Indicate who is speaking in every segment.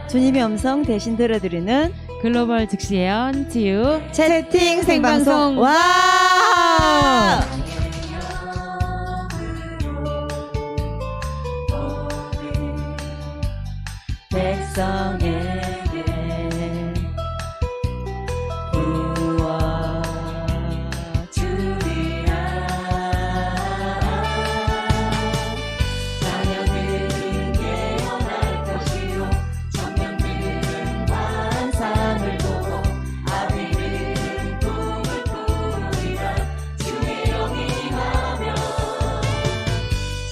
Speaker 1: 주님의 음성 대신 들어드리는
Speaker 2: 글로벌 즉시 예언 치유
Speaker 1: 채팅 생방송. 와! 백성에게 부어 주리라. 자녀들은 예언할 것이요 청년들은 환상을 보고 아비들은 꿈을 꾸리라. 주의 영이 임하면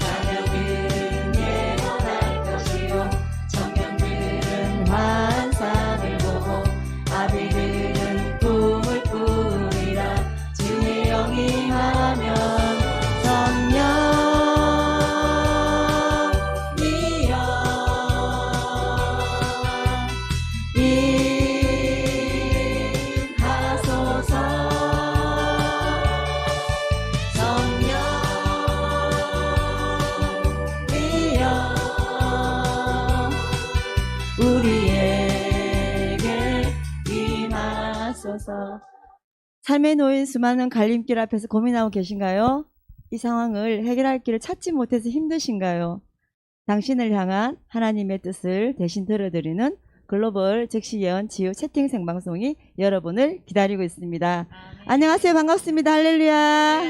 Speaker 1: 자녀들은 예언할 것이요 청년들은 환상을 보고 아비들은 꿈을 꾸리라. 주의 영이 임하면 성령이여 임하소서. 성령이여 우리에게 임하소서. 삶에 놓인 수많은 갈림길 앞에서 고민하고 계신가요? 이 상황을 해결할 길을 찾지 못해서 힘드신가요? 당신을 향한 하나님의 뜻을 대신 들어드리는 글로벌 즉시 예언 치유 채팅 생방송이 여러분을 기다리고 있습니다. 안녕하세요. 반갑습니다. 할렐루야.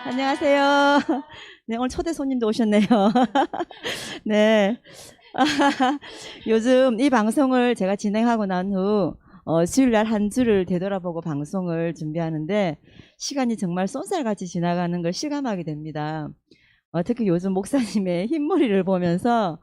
Speaker 1: 안녕하세요. 네, 오늘 초대 손님도 오셨네요. 네. 요즘 이 방송을 제가 진행하고 난 후 수요일날 한 주를 되돌아보고 방송을 준비하는데 시간이 정말 쏜살같이 지나가는 걸 실감하게 됩니다. 특히 요즘 목사님의 흰머리를 보면서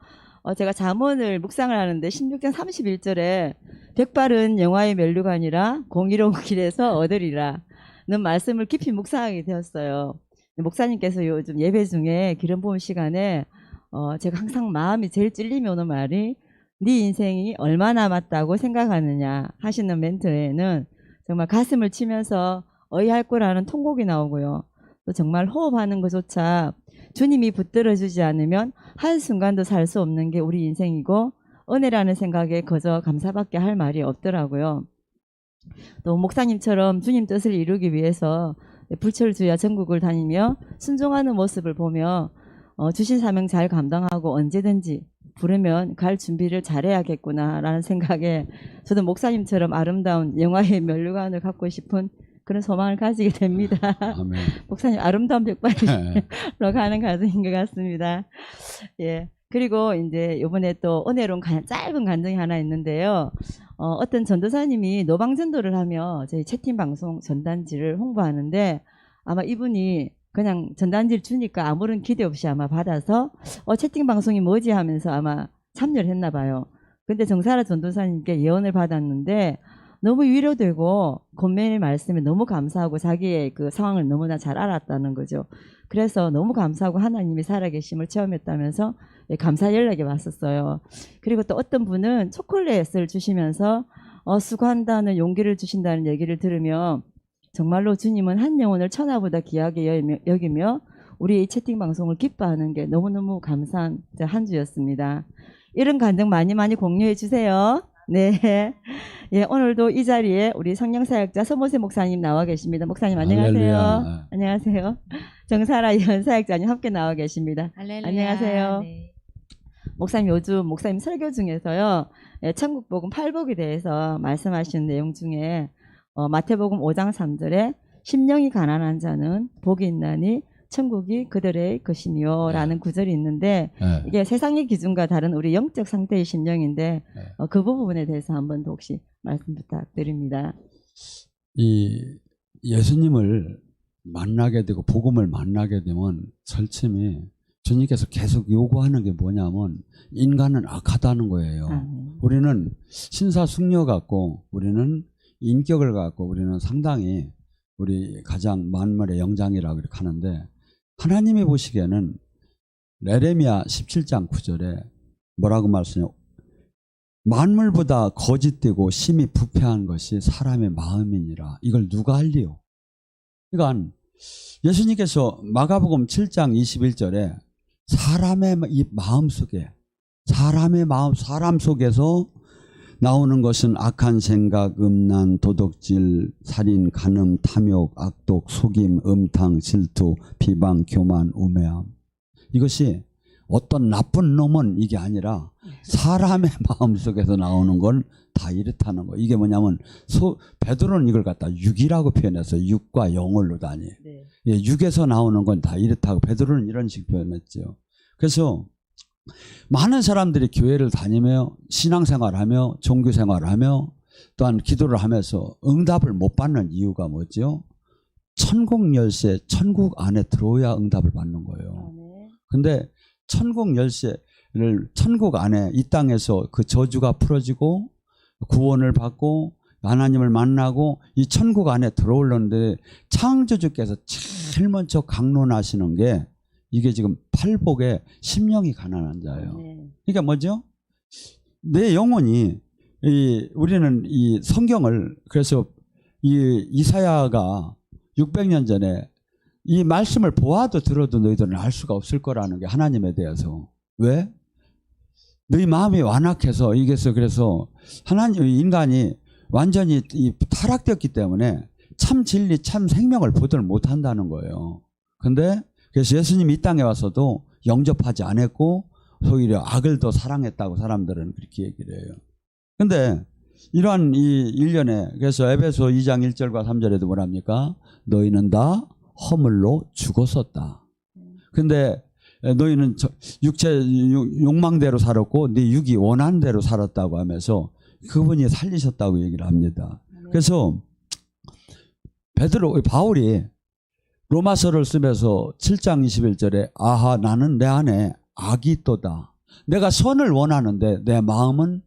Speaker 1: 제가 잠언을 묵상을 하는데 16장 31절에 백발은 영화의 면류관이라 공의로운 길에서 얻으리라 는 말씀을 깊이 묵상하게 되었어요. 목사님께서 요즘 예배 중에 기름 부음 시간에 제가 항상 마음이 제일 찔림이 오는 말이 네 인생이 얼마 남았다고 생각하느냐 하시는 멘트에는 정말 가슴을 치면서 어이할 거라는 통곡이 나오고요. 또 정말 호흡하는 것조차 주님이 붙들어주지 않으면 한순간도 살 수 없는 게 우리 인생이고 은혜라는 생각에 거저 감사밖에 할 말이 없더라고요. 또 목사님처럼 주님 뜻을 이루기 위해서 불철주야 전국을 다니며 순종하는 모습을 보며 주신 사명 잘 감당하고 언제든지 부르면 갈 준비를 잘해야겠구나 라는 생각에 저도 목사님처럼 아름다운 영화의 면류관을 갖고 싶은 그런 소망을 가지게 됩니다.
Speaker 3: 아멘.
Speaker 1: 목사님 아름다운 백발이로 가는 가정인 것 같습니다. 예. 그리고 이제 이번에 또 은혜로운 짧은 간증이 하나 있는데요. 어떤 전도사님이 노방전도를 하며 저희 채팅 방송 전단지를 홍보하는데 아마 이분이 그냥 전단지를 주니까 아무런 기대 없이 아마 받아서 채팅 방송이 뭐지 하면서 아마 참여를 했나 봐요. 근데 정사라 전도사님께 예언을 받았는데 너무 위로되고 권면의 말씀에 너무 감사하고 자기의 그 상황을 너무나 잘 알았다는 거죠. 그래서 너무 감사하고 하나님이 살아계심을 체험했다면서 감사 연락이 왔었어요. 그리고 또 어떤 분은 초콜릿을 주시면서 수고한다는 용기를 주신다는 얘기를 들으며 정말로 주님은 한 영혼을 천하보다 귀하게 여기며 우리 이 채팅 방송을 기뻐하는 게 너무너무 감사한 한 주였습니다. 이런 간증 많이 공유해 주세요. 네. 예, 오늘도 이 자리에 우리 성령사역자 서모세 목사님 나와 계십니다. 목사님 안녕하세요.
Speaker 3: 할렐루야.
Speaker 1: 안녕하세요. 정사라 이현사역자님 함께 나와 계십니다.
Speaker 2: 할렐루야.
Speaker 1: 안녕하세요.
Speaker 2: 네.
Speaker 1: 목사님 요즘 목사님 설교 중에서요. 천국복음 8복에 대해서 말씀하시는 내용 중에 마태복음 5장 3절에 심령이 가난한 자는 복이 있나니 천국이 그들의 것이며 라는 구절이 있는데
Speaker 3: 네.
Speaker 1: 이게 세상의 기준과 다른 우리 영적 상태의 심령인데 그 부분에 대해서 한번 더 혹시 말씀 부탁드립니다.
Speaker 3: 이 예수님을 만나게 되고 복음을 만나게 되면 설침이 주님께서 계속 요구하는 게 뭐냐면 인간은 악하다는 거예요. 우리는 신사숙녀 같고 우리는 인격을 갖고 우리는 상당히 우리 가장 만물의 영장이라고 이렇게 하는데 하나님이 보시기에는 레레미야 17장 9절에 뭐라고 말씀해요? 만물보다 거짓되고 심히 부패한 것이 사람의 마음이니라. 이걸 누가 알리요? 그러니까 예수님께서 마가복음 7장 21절에 사람의 이 마음 속에 사람 속에서 나오는 것은 악한 생각, 음란, 도덕질, 살인, 간음, 탐욕, 악독, 속임, 음탕, 질투, 비방, 교만, 우매함. 이것이 어떤 나쁜 놈은 이게 아니라 사람의 마음속에서 나오는 건 다 이렇다는 거. 이게 뭐냐면 베드로는 이걸 갖다 육이라고 표현해서 육과 영을로 다니.
Speaker 1: 네.
Speaker 3: 예, 육에서 나오는 건 다 이렇다고 베드로는 이런 식으로 표현했죠. 그래서 많은 사람들이 교회를 다니며 신앙생활하며 종교생활하며 또한 기도를 하면서 응답을 못 받는 이유가 뭐죠? 천국 열쇠, 천국 안에 들어야 응답을 받는 거예요.
Speaker 1: 네.
Speaker 3: 근데 천국 열쇠를 천국 안에 이 땅에서 그 저주가 풀어지고 구원을 받고 하나님을 만나고 이 천국 안에 들어오려는데 창조주께서 제일 먼저 강론하시는 게 이게 지금 팔복에 심령이 가난한 자예요.
Speaker 1: 네.
Speaker 3: 그러니까 뭐죠? 내 영혼이 우리는 이 성경을 그래서 이 이사야가 600년 전에 이 말씀을 보아도 들어도 너희들은 알 수가 없을 거라는 게 하나님에 대해서. 왜? 너희 마음이 완악해서 이게서 그래서 하나님 인간이 완전히 타락되었기 때문에 참 진리 참 생명을 보들 못한다는 거예요. 근데 그래서 예수님이 이 땅에 와서도 영접하지 않았고 오히려 악을 더 사랑했다고 사람들은 그렇게 얘기를 해요. 근데 이러한 이 일련에 그래서 에베소 2장 1절과 3절에도 뭐랍니까? 너희는 다 허물로 죽었었다. 근데 너희는 육체 욕망대로 살았고 네 육이 원한 대로 살았다고 하면서 그분이 살리셨다고 얘기를 합니다. 그래서 바울이 로마서를 쓰면서 7장 21절에 아하 나는 내 안에 악이 있도다. 내가 선을 원하는데 내 마음은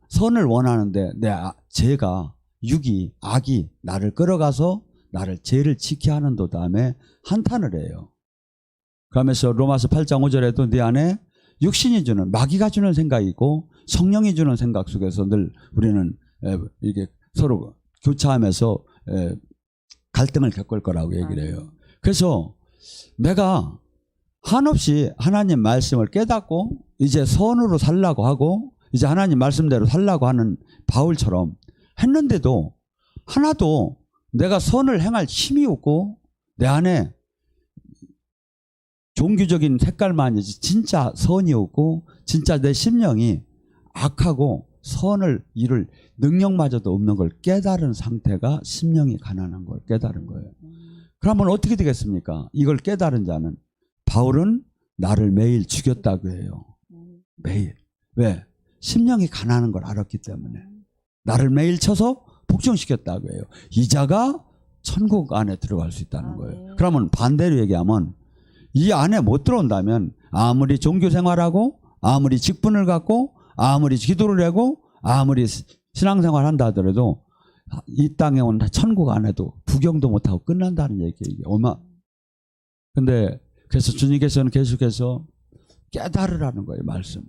Speaker 3: 선을 원하는데 내 죄가 육이 악이 나를 끌어가서 나를 죄를 지게 하는도다 하며 한탄을 해요. 그러면서 로마서 8장 5절에도 네 안에 육신이 주는 마귀가 주는 생각이 있고 성령이 주는 생각 속에서 늘 우리는 이게 서로 교차하면서 갈등을 겪을 거라고 얘기를 해요. 그래서 내가 한없이 하나님 말씀을 깨닫고 이제 선으로 살라고 하고 이제 하나님 말씀대로 살라고 하는 바울처럼 했는데도 하나도 내가 선을 행할 힘이 없고 내 안에 종교적인 색깔만이지 진짜 선이 없고 진짜 내 심령이 악하고 선을 이룰 능력마저도 없는 걸 깨달은 상태가 심령이 가난한 걸 깨달은 거예요. 그러면 어떻게 되겠습니까? 이걸 깨달은 자는 바울은 나를 매일 죽였다고 해요. 매일. 왜? 심령이 가난한 걸 알았기 때문에. 나를 매일 쳐서 복종시켰다고 해요. 이 자가 천국 안에 들어갈 수 있다는 거예요. 그러면 반대로 얘기하면 이 안에 못 들어온다면 아무리 종교생활하고 아무리 직분을 갖고 아무리 기도를 하고 아무리 신앙생활 한다 하더라도 이 땅에 온 천국 안에도 구경도 못하고 끝난다는 얘기예요. 근데 그래서 주님께서는 계속해서 깨달으라는 거예요. 말씀을.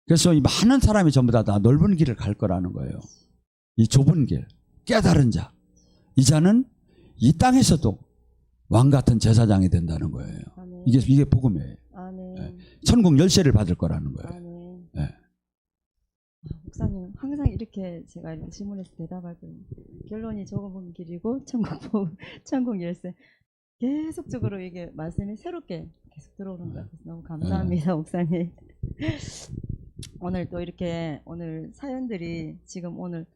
Speaker 3: 그래서 이 많은 사람이 전부 다 넓은 길을 갈 거라는 거예요. 이 좁은 길 깨달은 자 이 자는 이 땅에서도 왕 같은 제사장이 된다는 거예요. 이게 복음이에요. 네. 천국 열쇠를 받을 거라는 거예요. 네.
Speaker 1: 목사님 항상 이렇게 제가 이렇게 질문해서 대답할 때 결론이 좁은 길이고 천국 열쇠 계속적으로 이게 말씀이 새롭게 계속 들어오는 것 같아서 너무 감사합니다. 목사님. 오늘 또 이렇게 오늘 사연들이 지금 오늘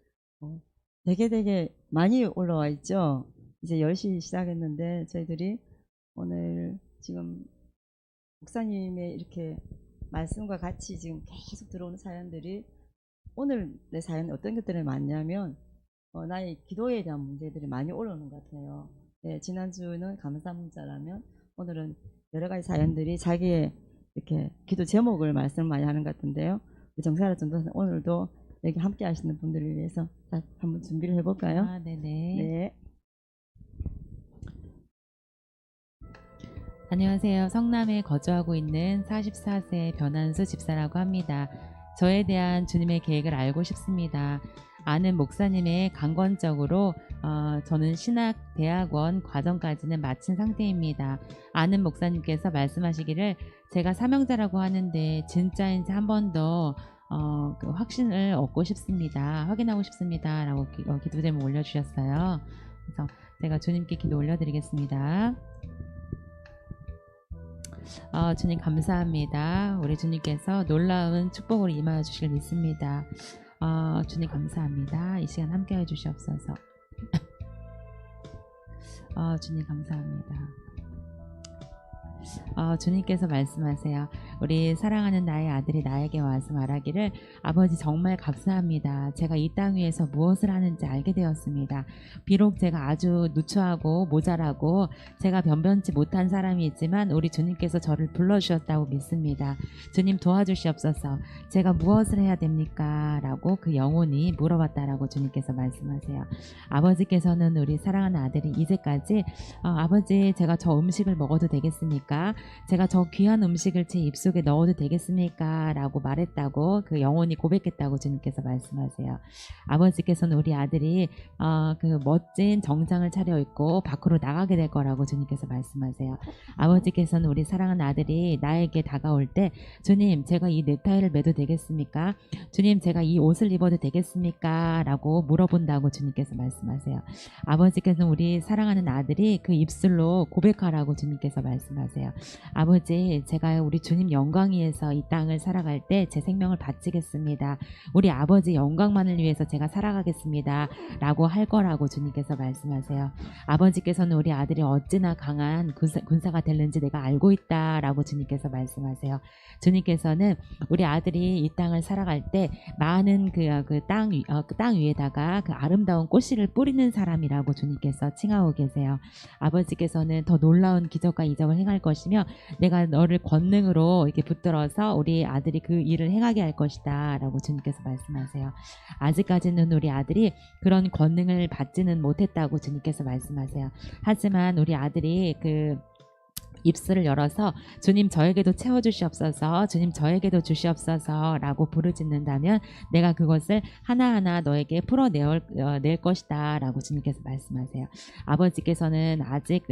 Speaker 1: 되게 많이 올라와 있죠. 이제 10시 시작했는데 저희들이 오늘 지금 목사님의 이렇게 말씀과 같이 지금 계속 들어오는 사연들이 오늘 내 사연이 어떤 것들이 많냐면 나의 기도에 대한 문제들이 많이 올라오는 것 같아요. 네, 지난주는 감사 문자라면 오늘은 여러 가지 사연들이 자기의 이렇게 기도 제목을 말씀을 많이 하는 것 같은데요. 정사라 전도사 오늘도 여기 함께 하시는 분들을 위해서 한번 준비를 해볼까요?
Speaker 2: 네네.
Speaker 1: 네.
Speaker 2: 안녕하세요. 성남에 거주하고 있는 44세 변한수 집사라고 합니다. 저에 대한 주님의 계획을 알고 싶습니다. 아는 목사님의 강권적으로 저는 신학대학원 과정까지는 마친 상태입니다. 아는 목사님께서 말씀하시기를 제가 사명자라고 하는데 진짜인지 한 번도 그 확신을 얻고 싶습니다. 확인하고 싶습니다. 라고 기도 제목 올려주셨어요. 그래서 제가 주님께 기도 올려드리겠습니다. 주님 감사합니다. 우리 주님께서 놀라운 축복으로 임하여 주실 믿습니다. 주님 감사합니다. 이 시간 함께 해주시옵소서. 주님 감사합니다. 주님께서 말씀하세요. 우리 사랑하는 나의 아들이 나에게 와서 말하기를 아버지 정말 감사합니다. 제가 이 땅 위에서 무엇을 하는지 알게 되었습니다. 비록 제가 아주 누추하고 모자라고 제가 변변치 못한 사람이 있지만 우리 주님께서 저를 불러주셨다고 믿습니다. 주님 도와주시옵소서. 제가 무엇을 해야 됩니까? 라고 그 영혼이 물어봤다라고 주님께서 말씀하세요. 아버지께서는 우리 사랑하는 아들이 이제까지 아버지 제가 저 음식을 먹어도 되겠습니까? 제가 저 귀한 음식을 제 입속에 넣어도 되겠습니까? 라고 말했다고 그 영혼이 고백했다고 주님께서 말씀하세요. 아버지께서는 우리 아들이 그 멋진 정장을 차려입고 밖으로 나가게 될 거라고 주님께서 말씀하세요. 아버지께서는 우리 사랑하는 아들이 나에게 다가올 때 주님 제가 이 넥타이를 매도 되겠습니까? 주님 제가 이 옷을 입어도 되겠습니까? 라고 물어본다고 주님께서 말씀하세요. 아버지께서는 우리 사랑하는 아들이 그 입술로 고백하라고 주님께서 말씀하세요. 아버지 제가 우리 주님 영광 위해서 이 땅을 살아갈 때 제 생명을 바치겠습니다. 우리 아버지 영광만을 위해서 제가 살아가겠습니다. 라고 할 거라고 주님께서 말씀하세요. 아버지께서는 우리 아들이 어찌나 강한 군사가 될는지 내가 알고 있다 라고 주님께서 말씀하세요. 주님께서는 우리 아들이 이 땅을 살아갈 때 많은 그 땅 위에다가 그 아름다운 꽃씨를 뿌리는 사람이라고 주님께서 칭하고 계세요. 아버지께서는 더 놀라운 기적과 이적을 행할 것이며 내가 너를 권능으로 이렇게 붙들어서 우리 아들이 그 일을 행하게 할 것이다 라고 주님께서 말씀하세요. 아직까지는 우리 아들이 그런 권능을 받지는 못했다고 주님께서 말씀하세요. 하지만 우리 아들이 그 입술을 열어서 주님 저에게도 채워주시옵소서, 주님 저에게도 주시옵소서 라고 부르짖는다면 내가 그것을 하나하나 너에게 풀어낼 것이다 라고 주님께서 말씀하세요. 아버지께서는 아직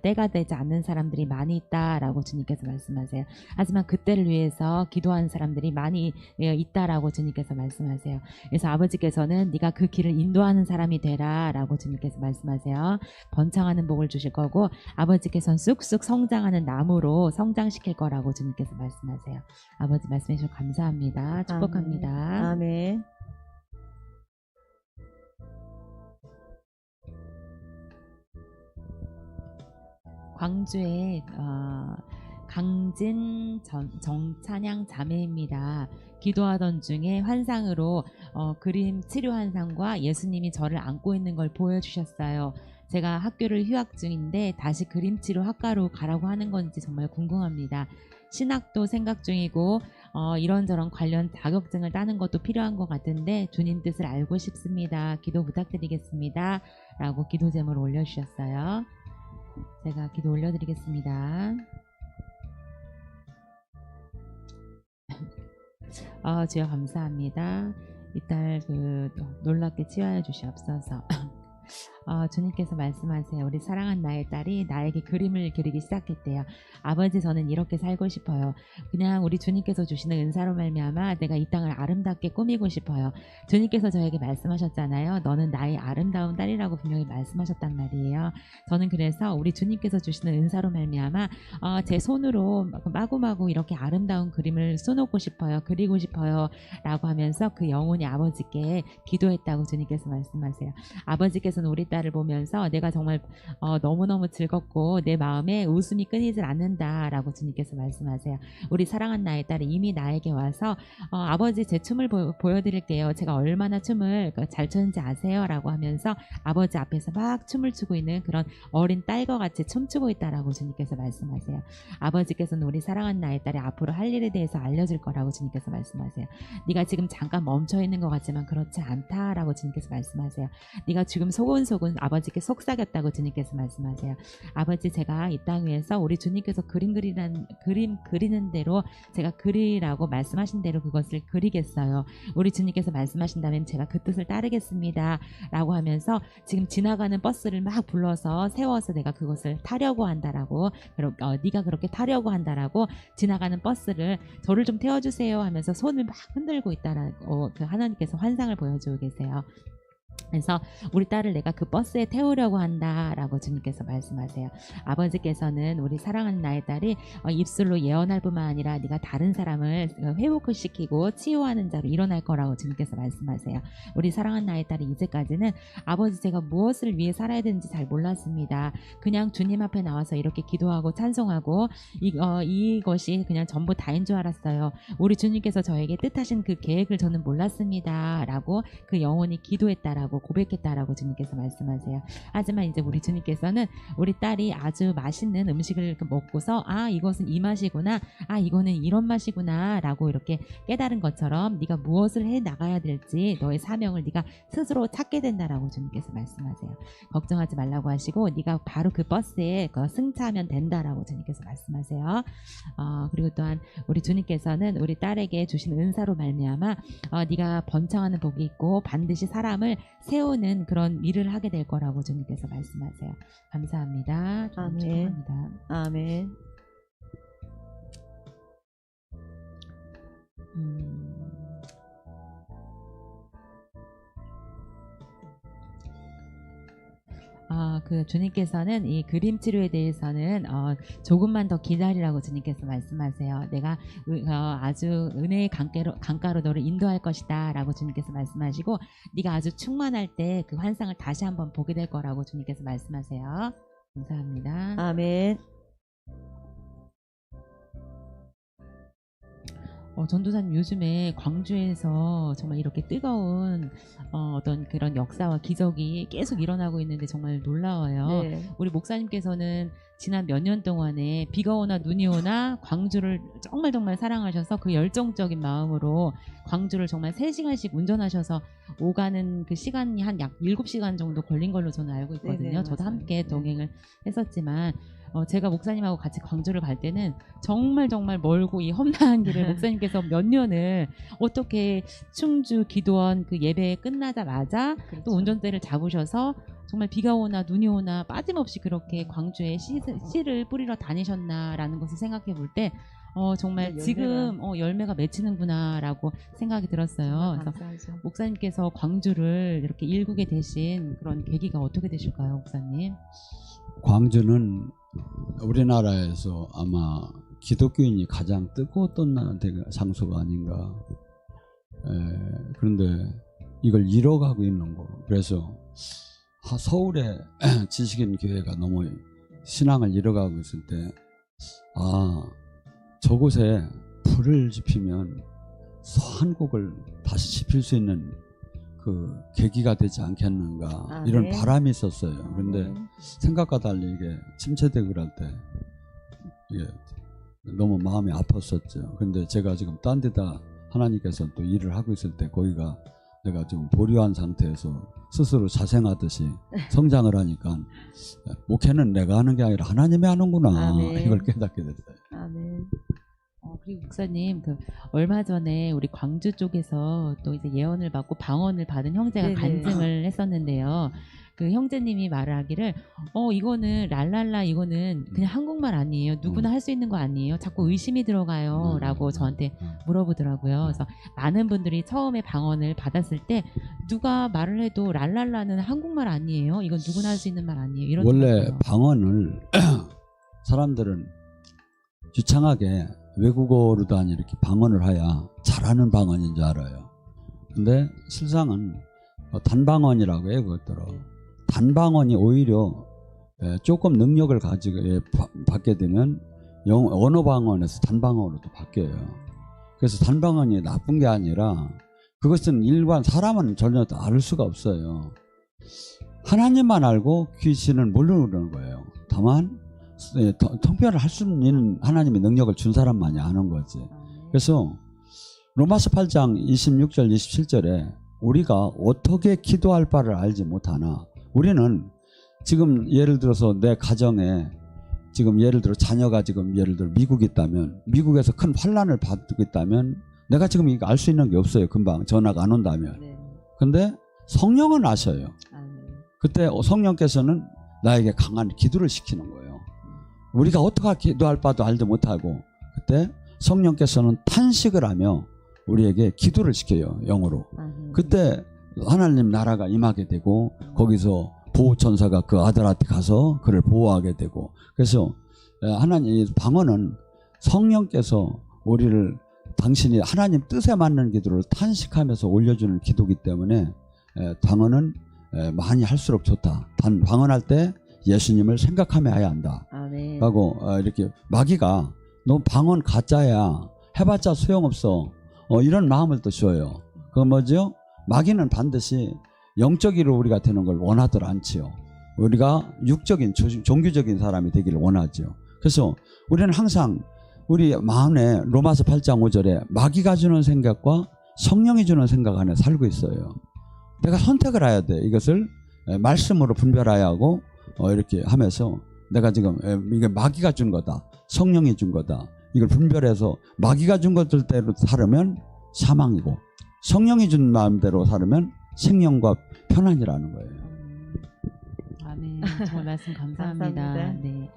Speaker 2: 때가 되지 않는 사람들이 많이 있다 라고 주님께서 말씀하세요. 하지만 그때를 위해서 기도하는 사람들이 많이 있다라고 주님께서 말씀하세요. 그래서 아버지께서는 네가 그 길을 인도하는 사람이 되라 라고 주님께서 말씀하세요. 번창하는 복을 주실 거고 아버지께서는 쑥쑥 성장하는 나무로 성장시킬 거라고 주님께서 말씀하세요. 아버지 말씀해 주셔서 감사합니다. 축복합니다.
Speaker 1: 아멘.
Speaker 2: 광주의 강진 정찬양 자매입니다. 기도하던 중에 환상으로 그림 치료 환상과 예수님이 저를 안고 있는 걸 보여주셨어요. 제가 학교를 휴학 중인데 다시 그림치료 학과로 가라고 하는 건지 정말 궁금합니다. 신학도 생각 중이고 이런저런 관련 자격증을 따는 것도 필요한 것 같은데 주님 뜻을 알고 싶습니다. 기도 부탁드리겠습니다. 라고 기도 제목을 올려주셨어요. 제가 기도 올려드리겠습니다. 주여 감사합니다. 이딸 놀랍게 치유하여 주시옵소서. 주님께서 말씀하세요. 우리 사랑한 나의 딸이 나에게 그림을 그리기 시작했대요. 아버지 저는 이렇게 살고 싶어요. 그냥 우리 주님께서 주시는 은사로 말미암아 내가 이 땅을 아름답게 꾸미고 싶어요. 주님께서 저에게 말씀하셨잖아요. 너는 나의 아름다운 딸이라고 분명히 말씀하셨단 말이에요. 저는 그래서 우리 주님께서 주시는 은사로 말미암아 제 손으로 마구마구 이렇게 아름다운 그림을 써놓고 싶어요. 그리고 싶어요. 라고 하면서 그 영혼이 아버지께 기도했다고 주님께서 말씀하세요. 아버지께서는 우리 딸을 보면서 내가 정말 너무너무 즐겁고 내 마음에 웃음이 끊이질 않는다 라고 주님께서 말씀하세요. 우리 사랑한 나의 딸이 이미 나에게 와서 아버지 제 춤을 보여드릴게요. 제가 얼마나 춤을 잘 추는지 아세요? 라고 하면서 아버지 앞에서 막 춤을 추고 있는 그런 어린 딸과 같이 춤추고 있다라고 주님께서 말씀하세요. 아버지께서는 우리 사랑한 나의 딸이 앞으로 할 일에 대해서 알려줄 거라고 주님께서 말씀하세요. 네가 지금 잠깐 멈춰 있는 것 같지만 그렇지 않다라고 주님께서 말씀하세요. 네가 지금 소곤소곤 혹은 아버지께 속삭였다고 주님께서 말씀하세요. 아버지, 제가 이 땅 위에서 우리 주님께서 그림 그리는 대로 제가 그리라고 말씀하신 대로 그것을 그리겠어요. 우리 주님께서 말씀하신다면 제가 그 뜻을 따르겠습니다 라고 하면서 지금 지나가는 버스를 막 불러서 세워서 내가 그것을 타려고 한다라고, 네가 그렇게 타려고 한다라고 지나가는 버스를 저를 좀 태워주세요 하면서 손을 막 흔들고 있다라고 그 하나님께서 환상을 보여주고 계세요. 그래서 우리 딸을 내가 그 버스에 태우려고 한다라고 주님께서 말씀하세요. 아버지께서는 우리 사랑하는 나의 딸이 입술로 예언할 뿐만 아니라 네가 다른 사람을 회복시키고 치유하는 자로 일어날 거라고 주님께서 말씀하세요. 우리 사랑하는 나의 딸이 이제까지는 아버지, 제가 무엇을 위해 살아야 되는지 잘 몰랐습니다. 그냥 주님 앞에 나와서 이렇게 기도하고 찬송하고 이것이 그냥 전부 다인 줄 알았어요. 우리 주님께서 저에게 뜻하신 그 계획을 저는 몰랐습니다 라고 그 영혼이 기도했다라고 고백했다라고 주님께서 말씀하세요. 하지만 이제 우리 주님께서는 우리 딸이 아주 맛있는 음식을 먹고서 이것은 이 맛이구나, 이거는 이런 맛이구나 라고 이렇게 깨달은 것처럼 네가 무엇을 해 나가야 될지 너의 사명을 네가 스스로 찾게 된다라고 주님께서 말씀하세요. 걱정하지 말라고 하시고 네가 바로 그 버스에 승차하면 된다라고 주님께서 말씀하세요. 그리고 또한 우리 주님께서는 우리 딸에게 주신 은사로 말미암아 네가 번창하는 복이 있고 반드시 사람을 세우는 그런 일을 하게 될 거라고 주님께서 말씀하세요. 감사합니다.
Speaker 1: 아멘.
Speaker 2: 축복합니다.
Speaker 1: 아멘.
Speaker 2: 그 주님께서는 이 그림 치료에 대해서는 조금만 더 기다리라고 주님께서 말씀하세요. 내가 아주 은혜의 강가로 너를 인도할 것이다 라고 주님께서 말씀하시고 네가 아주 충만할 때 그 환상을 다시 한번 보게 될 거라고 주님께서 말씀하세요. 감사합니다.
Speaker 1: 아멘.
Speaker 2: 전도사님, 요즘에 광주에서 정말 이렇게 뜨거운 어떤 그런 역사와 기적이 계속 일어나고 있는데 정말 놀라워요.
Speaker 1: 네.
Speaker 2: 우리 목사님께서는 지난 몇 년 동안에 비가 오나 눈이 오나 광주를 정말 사랑하셔서 그 열정적인 마음으로 광주를 정말 3시간씩 운전하셔서 오가는 그 시간이 한 약 7시간 정도 걸린 걸로 저는 알고 있거든요.
Speaker 1: 네네,
Speaker 2: 저도
Speaker 1: 맞아요.
Speaker 2: 함께
Speaker 1: 네.
Speaker 2: 동행을 했었지만 제가 목사님하고 같이 광주를 갈 때는 정말 멀고 이 험난한 길을 목사님께서 몇 년을 어떻게 충주 기도원 그 예배 끝나자마자
Speaker 1: 그렇죠.
Speaker 2: 또 운전대를 잡으셔서 정말 비가 오나 눈이 오나 빠짐없이 그렇게 광주에 씨를 뿌리러 다니셨나라는 것을 생각해 볼 때 정말
Speaker 1: 열매가.
Speaker 2: 지금 열매가 맺히는구나라고 생각이 들었어요. 그래서
Speaker 1: 감사하죠.
Speaker 2: 목사님께서 광주를 이렇게 일구게 되신 그런 계기가 어떻게 되실까요, 목사님?
Speaker 3: 광주는 우리나라에서 아마 기독교인이 가장 뜨거워 떴나는 장소가 아닌가. 그런데 이걸 잃어가고 있는 거. 그래서 서울의 지식인 교회가 너무 신앙을 잃어가고 있을 때 저곳에 불을 지피면 한국을 다시 지필 수 있는 그 계기가 되지 않겠는가 이런
Speaker 1: 네.
Speaker 3: 바람이 있었어요. 그런데 생각과 달리 이게 침체되고 그럴 때 이게 너무 마음이 아팠었죠. 근데 제가 지금 딴 데다 하나님께서 또 일을 하고 있을 때 거기가 내가 지금 보류한 상태에서 스스로 자생하듯이 성장을 하니까 목회는 내가 하는 게 아니라 하나님이 하는구나.
Speaker 1: 아멘.
Speaker 3: 이걸 깨닫게 됐어요.
Speaker 1: 아멘.
Speaker 2: 그리고 목사님, 얼마 전에 우리 광주 쪽에서 또 이제 예언을 받고 방언을 받은 형제가
Speaker 1: 네네.
Speaker 2: 간증을 했었는데요. 그 형제님이 말을 하기를 이거는 랄랄라 이거는 그냥 한국말 아니에요. 누구나 할 수 있는 거 아니에요. 자꾸 의심이 들어가요. 라고 저한테 물어보더라고요. 그래서 많은 분들이 처음에 방언을 받았을 때 누가 말을 해도 랄랄라는 한국말 아니에요. 이건 누구나 할 수 있는 말 아니에요. 이런
Speaker 3: 원래
Speaker 2: 생각이요.
Speaker 3: 방언을 사람들은 유창하게 외국어로도 아니 이렇게 방언을 해야 잘하는 방언인 줄 알아요. 근데 실상은 단방언이라고 해요. 그것들은 단방언이 오히려 조금 능력을 가지고 받게 되면 언어 방언에서 단방언으로 또 바뀌어요. 그래서 단방언이 나쁜 게 아니라 그것은 일반 사람은 전혀 알 수가 없어요. 하나님만 알고 귀신은 모르는 거예요. 다만 통변을 할 수 있는 하나님의 능력을 준 사람만이 아는 거지. 그래서 로마서 8장 26절 27절에 우리가 어떻게 기도할 바를 알지 못하나 우리는 지금 예를 들어서 내 가정에 지금 예를 들어 자녀가 지금 예를 들어 미국에 있다면 미국에서 큰 환란을 받고 있다면 내가 지금 이거 알 수 있는 게 없어요. 금방 전화가 안 온다면.
Speaker 1: 네.
Speaker 3: 근데 성령은 아셔요. 그때 성령께서는 나에게 강한 기도를 시키는 거예요. 우리가 어떻게 기도할 바도 알지 못하고 그때 성령께서는 탄식을 하며 우리에게 기도를 시켜요. 영어로. 그때 하나님 나라가 임하게 되고 거기서 보호천사가 그 아들한테 가서 그를 보호하게 되고 그래서 하나님 방언은 성령께서 우리를 당신이 하나님 뜻에 맞는 기도를 탄식하면서 올려주는 기도이기 때문에 방언은 많이 할수록 좋다. 단 방언할 때 예수님을 생각하며 해야 한다.
Speaker 1: 아멘.
Speaker 3: 하고 이렇게 마귀가 너 방언 가짜야 해봤자 소용없어 이런 마음을 또 줘요. 그건 뭐죠? 마귀는 반드시 영적으로 우리가 되는 걸 원하들 않지요. 우리가 육적인 종교적인 사람이 되기를 원하죠. 그래서 우리는 항상 우리 마음에 로마서 8장 5절에 마귀가 주는 생각과 성령이 주는 생각 안에 살고 있어요. 내가 선택을 해야 돼. 이것을 말씀으로 분별해야 하고 이렇게 하면서 내가 지금 이게 마귀가 준 거다. 성령이 준 거다. 이걸 분별해서 마귀가 준 것들대로 살으면 사망이고 성령이 준 마음대로 살으면 생명과 편안이라는 거예요.
Speaker 2: 아멘. 정말 말씀 감사합니다.
Speaker 1: 감사합니다.
Speaker 2: 네.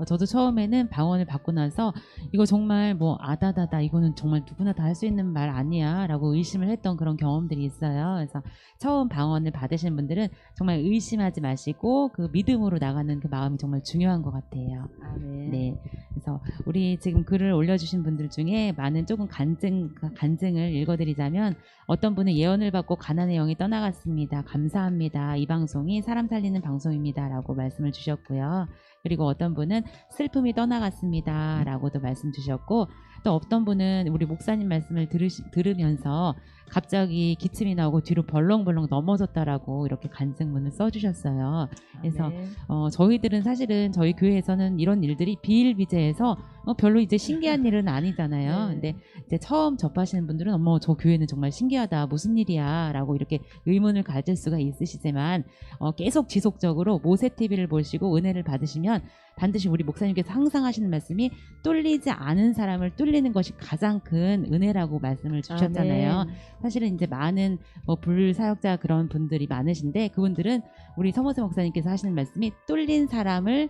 Speaker 2: 저도 처음에는 방언을 받고 나서 이거 정말 뭐 아다다다 이거는 정말 누구나 다 할 수 있는 말 아니야 라고 의심을 했던 그런 경험들이 있어요. 그래서 처음 방언을 받으신 분들은 정말 의심하지 마시고 그 믿음으로 나가는 그 마음이 정말 중요한 것 같아요.
Speaker 1: 아멘.
Speaker 2: 네. 그래서 우리 지금 글을 올려주신 분들 중에 많은 조금 간증을 읽어드리자면 어떤 분은 예언을 받고 가난의 영이 떠나갔습니다. 감사합니다. 이 방송이 사람 살리는 방송입니다. 라고 말씀을 주셨고요. 그리고 어떤 분은 슬픔이 떠나갔습니다. 라고도 말씀 주셨고 또 어떤 분은 우리 목사님 말씀을 들으면서 갑자기 기침이 나오고 뒤로 벌렁벌렁 넘어졌다라고 이렇게 간증문을 써주셨어요. 그래서
Speaker 1: 아멘.
Speaker 2: 저희들은 사실은 저희 교회에서는 이런 일들이 비일비재해서 별로 이제 신기한 일은 아니잖아요.
Speaker 1: 네.
Speaker 2: 근데 이제 처음 접하시는 분들은 어머 저 교회는 정말 신기하다 무슨 일이야 라고 이렇게 의문을 가질 수가 있으시지만 계속 지속적으로 모세TV를 보시고 은혜를 받으시면 반드시 우리 목사님께서 항상 하시는 말씀이 뚫리지 않은 사람을 뚫리는 것이 가장 큰 은혜라고 말씀을 주셨잖아요.
Speaker 1: 아멘.
Speaker 2: 사실은 이제 많은 불사역자 그런 분들이 많으신데 그분들은 우리 서모세 목사님께서 하시는 말씀이 뚫린 사람을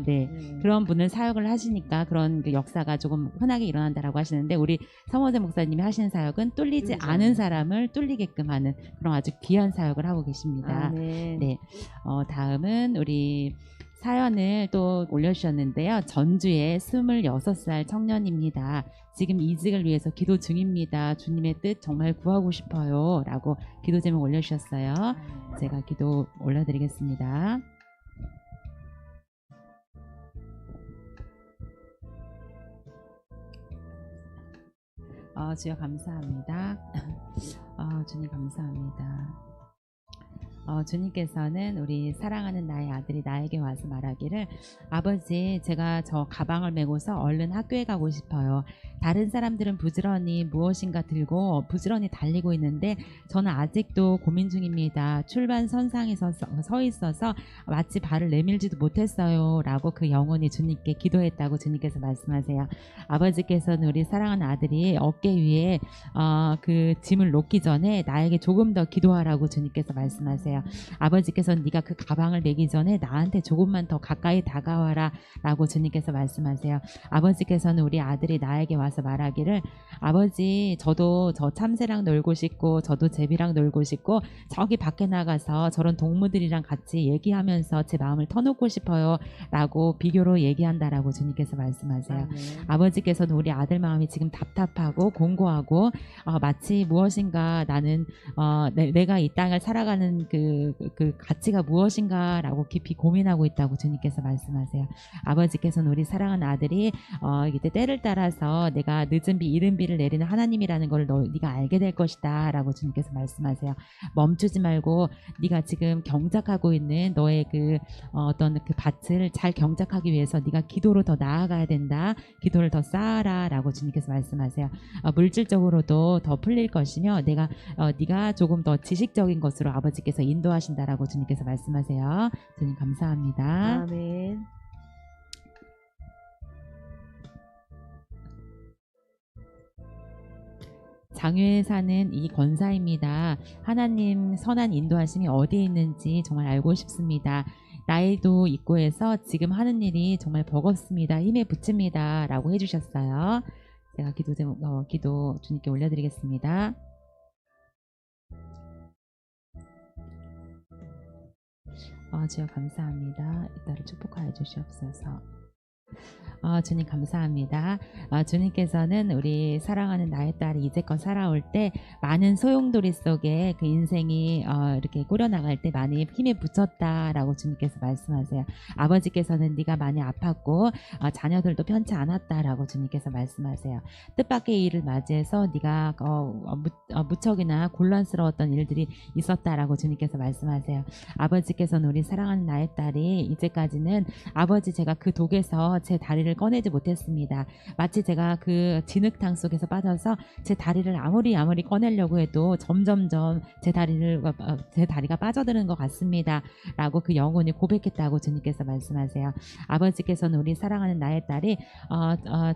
Speaker 2: 네. 그런 분을 사역을 하시니까 그런 그 역사가 조금 흔하게 일어난다라고 하시는데 우리 서모세 목사님이 하시는 사역은 뚫리지
Speaker 1: 뚫리지
Speaker 2: 않은
Speaker 1: 않는.
Speaker 2: 사람을 뚫리게끔 하는 그런 아주 귀한 사역을 하고 계십니다.
Speaker 1: 아멘.
Speaker 2: 네. 다음은 우리 사연을 또 올려주셨는데요. 전주의 26살 청년입니다. 지금 이직을 위해서 기도 중입니다. 주님의 뜻 정말 구하고 싶어요. 라고 기도 제목 올려주셨어요. 제가 기도 올려드리겠습니다. 주여 감사합니다. 주님 감사합니다. 주님께서는 우리 사랑하는 나의 아들이 나에게 와서 말하기를 아버지 제가 저 가방을 메고서 얼른 학교에 가고 싶어요. 다른 사람들은 부지런히 무엇인가 들고 부지런히 달리고 있는데 저는 아직도 고민 중입니다. 출발 선상에 서 있어서 마치 발을 내밀지도 못했어요. 라고 그 영혼이 주님께 기도했다고 주님께서 말씀하세요. 아버지께서는 우리 사랑하는 아들이 어깨 위에 그 짐을 놓기 전에 나에게 조금 더 기도하라고 주님께서 말씀하세요. 아버지께서는 네가 그 가방을 메기 전에 나한테 조금만 더 가까이 다가와라 라고 주님께서 말씀하세요. 아버지께서는 우리 아들이 나에게 와서 말하기를 아버지 저도 저 참새랑 놀고 싶고 저도 제비랑 놀고 싶고 저기 밖에 나가서 저런 동무들이랑 같이 얘기하면서 제 마음을 터놓고 싶어요 라고 비교로 얘기한다라고 주님께서 말씀하세요.
Speaker 1: 아멘.
Speaker 2: 아버지께서는 우리 아들 마음이 지금 답답하고 공고하고 마치 무엇인가 나는 내가 이 땅을 살아가는 그 가치가 무엇인가라고 깊이 고민하고 있다고 주님께서 말씀하세요. 아버지께서는 우리 사랑하는 아들이 이때 때를 따라서 내가 늦은 비 이른 비를 내리는 하나님이라는 걸 네가 알게 될 것이다 라고 주님께서 말씀하세요. 멈추지 말고 네가 지금 경작하고 있는 너의 그 어떤 그 밭을 잘 경작하기 위해서 네가 기도로 더 나아가야 된다. 기도를 더 쌓아라 라고 주님께서 말씀하세요. 물질적으로도 더 풀릴 것이며 네가 조금 더 지식적인 것으로 아버지께서 인도하신다라고 주님께서 말씀하세요. 주님 감사합니다.
Speaker 1: 아멘.
Speaker 2: 장유에 사는 이 권사입니다. 하나님 선한 인도하심이 어디에 있는지 정말 알고 싶습니다. 나이도 있고 해서 지금 하는 일이 정말 버겁습니다. 힘에 부칩니다. 라고 해주셨어요. 제가 기도 주님께 올려드리겠습니다. 주여 감사합니다. 이따를 축복하여 주시옵소서. 주님 감사합니다. 주님께서는 우리 사랑하는 나의 딸이 이제껏 살아올 때 많은 소용돌이 속에 그 인생이 이렇게 꾸려나갈 때 많이 힘에 부쳤다라고 주님께서 말씀하세요. 아버지께서는 네가 많이 아팠고 자녀들도 편치 않았다라고 주님께서 말씀하세요. 뜻밖의 일을 맞이해서 네가 무척이나 곤란스러웠던 일들이 있었다라고 주님께서 말씀하세요. 아버지께서는 우리 사랑하는 나의 딸이 이제까지는 아버지 제가 그 독에서 제 다리를 꺼내지 못했습니다. 마치 제가 그 진흙탕 속에서 빠져서 제 다리를 아무리 꺼내려고 해도 점점점 제 다리가 빠져드는 것 같습니다. 라고 그 영혼이 고백했다고 주님께서 말씀하세요. 아버지께서는 우리 사랑하는 나의 딸이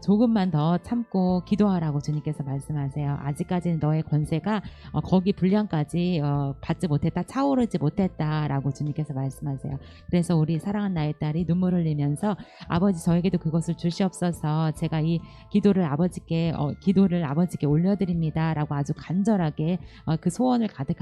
Speaker 2: 조금만 더 참고 기도하라고 주님께서 말씀하세요. 아직까지는 너의 권세가 거기 분량까지 받지 못했다, 차오르지 못했다라고 주님께서 말씀하세요. 그래서 우리 사랑하는 나의 딸이 눈물 흘리면서 아버지 저에게도 그것을 주시옵소서. 제가 이 기도를 아버지께 올려드립니다. 라고 아주 간절하게 그 소원을 가득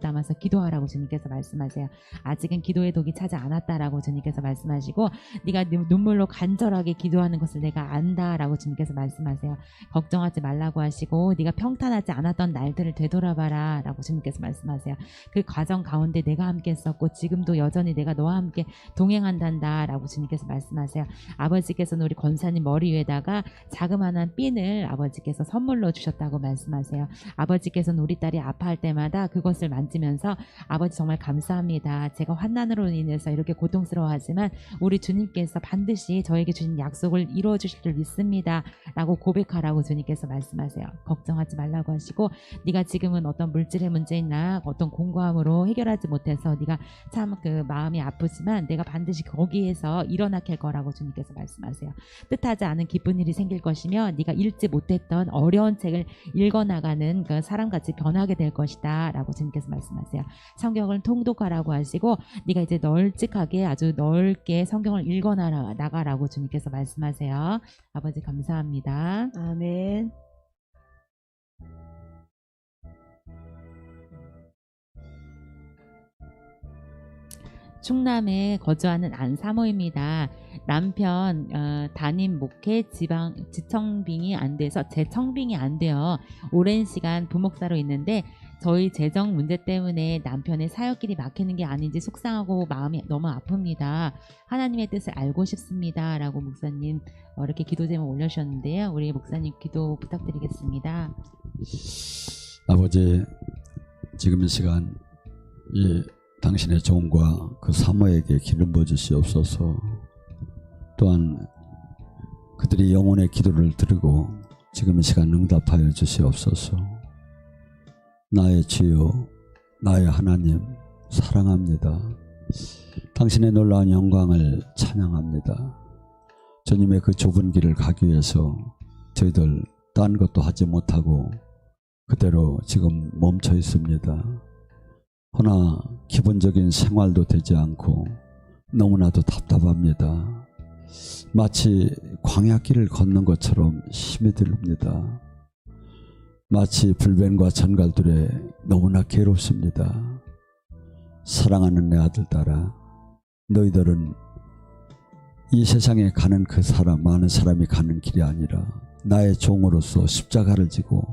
Speaker 2: 담아서 기도하라고 주님께서 말씀하세요. 아직은 기도의 독이 차지 않았다라고 주님께서 말씀하시고 네가 눈물로 간절하게 기도하는 것을 내가 안다라고 주님께서 말씀하세요. 걱정하지 말라고 하시고 네가 평탄하지 않았던 날들을 되돌아봐라 라고 주님께서 말씀하세요. 그 과정 가운데 내가 함께 했었고 지금도 여전히 내가 너와 함께 동행한단다 라고 주님께서 말씀하세요. 아버지께서는 우리 권사님 머리 위에다가 자그마한 핀을 아버지께서 선물로 주셨다고 말씀하세요. 아버지께서는 우리 딸이 아파할 때마다 그것을 만지면서 아버지 정말 감사합니다. 제가 환난으로 인해서 이렇게 고통스러워하지만 우리 주님께서 반드시 저에게 주신 약속을 이루어 주실 줄 믿습니다. 라고 고백하라고 주님께서 말씀하세요. 걱정하지 말라고 하시고 네가 지금은 어떤 물질의 문제나 어떤 공고함으로 해결하지 못해서 네가 참 그 마음이 아프지만 내가 반드시 거기에서 일어나게 할 거라고 주님께서 말씀하세요. 뜻하지 않은 기쁜 일이 생길 것이며 네가 읽지 못했던 어려운 책을 읽어나가는 그 사람같이 변하게 될 것이다 라고 주님께서 말씀하세요. 성경을 통독하라고 하시고 네가 이제 널찍하게 아주 넓게 성경을 읽어나가라고 주님께서 말씀하세요. 아버지 감사합니다.
Speaker 1: 아멘.
Speaker 2: 충남에 거주하는 안사모입니다. 남편 담임 목회 재청빙이 안 돼요. 오랜 시간 부목사로 있는데 저희 재정 문제 때문에 남편의 사역길이 막히는 게 아닌지 속상하고 마음이 너무 아픕니다. 하나님의 뜻을 알고 싶습니다. 라고 목사님 이렇게 기도 제목 올려주셨는데요. 우리 목사님 기도 부탁드리겠습니다.
Speaker 3: 아버지, 지금 이 시간 당신의 종과 그 사모에게 기름 부어 주시옵소서. 또한 그들이 영혼의 기도를 들고 지금 이 시간 응답하여 주시옵소서. 나의 주여, 나의 하나님 사랑합니다. 당신의 놀라운 영광을 찬양합니다. 주님의 그 좁은 길을 가기 위해서 저희들 딴 것도 하지 못하고 그대로 지금 멈춰 있습니다. 허나 기본적인 생활도 되지 않고 너무나도 답답합니다. 마치 광야길을 걷는 것처럼 힘이 듭니다. 마치 불뱀과 전갈들에 너무나 괴롭습니다. 사랑하는 내 아들딸아, 너희들은 이 세상에 가는 그 많은 사람이 가는 길이 아니라 나의 종으로서 십자가를 지고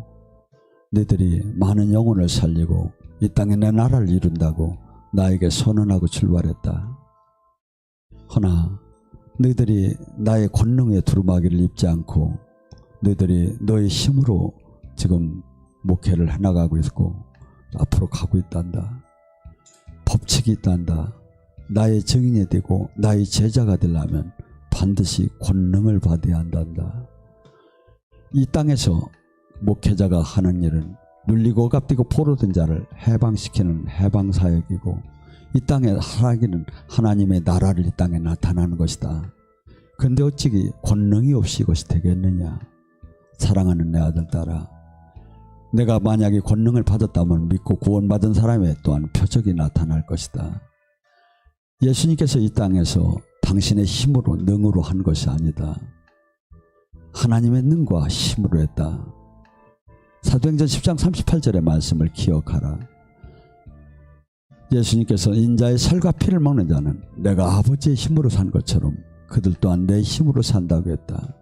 Speaker 3: 너희들이 많은 영혼을 살리고 이 땅에 내 나라를 이룬다고 나에게 선언하고 출발했다. 허나 너희들이 나의 권능의 두루마기를 입지 않고 너희들이 너의 힘으로 지금 목회를 해나가고 있고 앞으로 가고 있단다. 법칙이 있단다. 나의 증인이 되고 나의 제자가 되려면 반드시 권능을 받아야 한단다. 이 땅에서 목회자가 하는 일은 눌리고 갑디고 포로된 자를 해방시키는 해방사역이고 이 땅에 하나님은 하나님의 나라를 이 땅에 나타나는 것이다. 그런데 어찌 권능이 없이 이것이 되겠느냐. 사랑하는 내 아들 딸아, 내가 만약에 권능을 받았다면 믿고 구원받은 사람의 또한 표적이 나타날 것이다. 예수님께서 이 땅에서 당신의 힘으로 능으로 한 것이 아니다. 하나님의 능과 힘으로 했다. 사도행전 10장 38절의 말씀을 기억하라. 예수님께서 인자의 살과 피를 먹는 자는 내가 아버지의 힘으로 산 것처럼 그들 또한 내 힘으로 산다고 했다.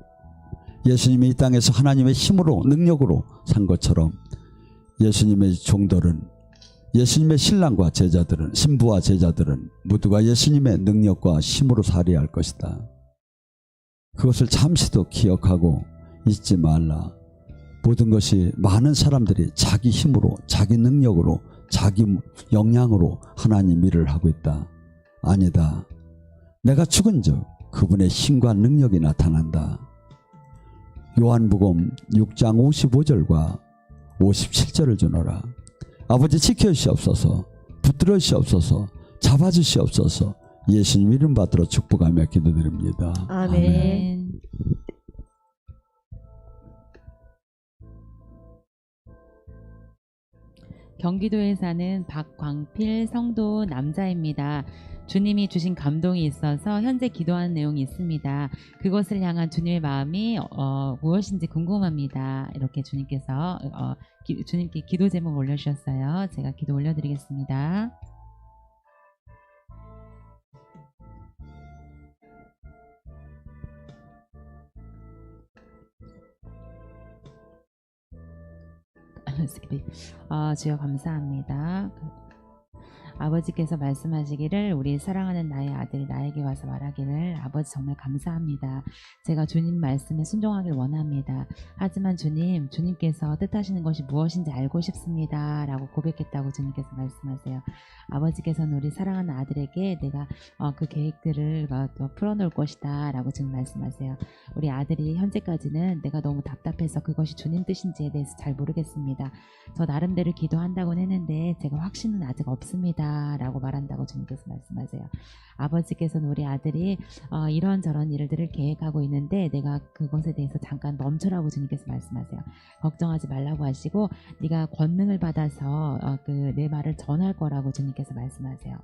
Speaker 3: 예수님이 이 땅에서 하나님의 힘으로 능력으로 산 것처럼 예수님의 종들은, 예수님의 신랑과 제자들은, 신부와 제자들은 모두가 예수님의 능력과 힘으로 살아야 할 것이다. 그것을 잠시도 기억하고 잊지 말라. 모든 것이 많은 사람들이 자기 힘으로, 자기 능력으로, 자기 역량으로 하나님 일을 하고 있다. 아니다. 내가 죽은 즉 그분의 힘과 능력이 나타난다. 요한복음 6장 55절과 57절을 주노라. 아버지 지켜주시옵소서, 붙들어주시옵소서, 잡아주시옵소서. 예수님 이름 받들어 축복하며 기도드립니다.
Speaker 1: 아멘.
Speaker 2: 경기도에 사는 박광필 성도 남자입니다. 주님이 주신 감동이 있어서 현재 기도하는 내용이 있습니다. 그것을 향한 주님의 마음이 무엇인지 궁금합니다. 이렇게 주님께서 주님께 기도 제목 올려주셨어요. 제가 기도 올려드리겠습니다. 주여 감사합니다. 아버지께서 말씀하시기를 우리 사랑하는 나의 아들이 나에게 와서 말하기를 아버지 정말 감사합니다. 제가 주님 말씀에 순종하길 원합니다. 하지만 주님께서 뜻하시는 것이 무엇인지 알고 싶습니다. 라고 고백했다고 주님께서 말씀하세요. 아버지께서는 우리 사랑하는 아들에게 내가 그 계획들을 풀어놓을 것이다 라고 주님 말씀하세요. 우리 아들이 현재까지는 내가 너무 답답해서 그것이 주님 뜻인지에 대해서 잘 모르겠습니다. 저 나름대로 기도한다고는 했는데 제가 확신은 아직 없습니다 라고 말한다고 주님께서 말씀하세요. 아버지께서는 우리 아들이 이런저런 일들을 계획하고 있는데 내가 그것에 대해서 잠깐 멈추라고 주님께서 말씀하세요. 걱정하지 말라고 하시고 네가 권능을 받아서 내 말을 전할 거라고 주님께서 말씀하세요.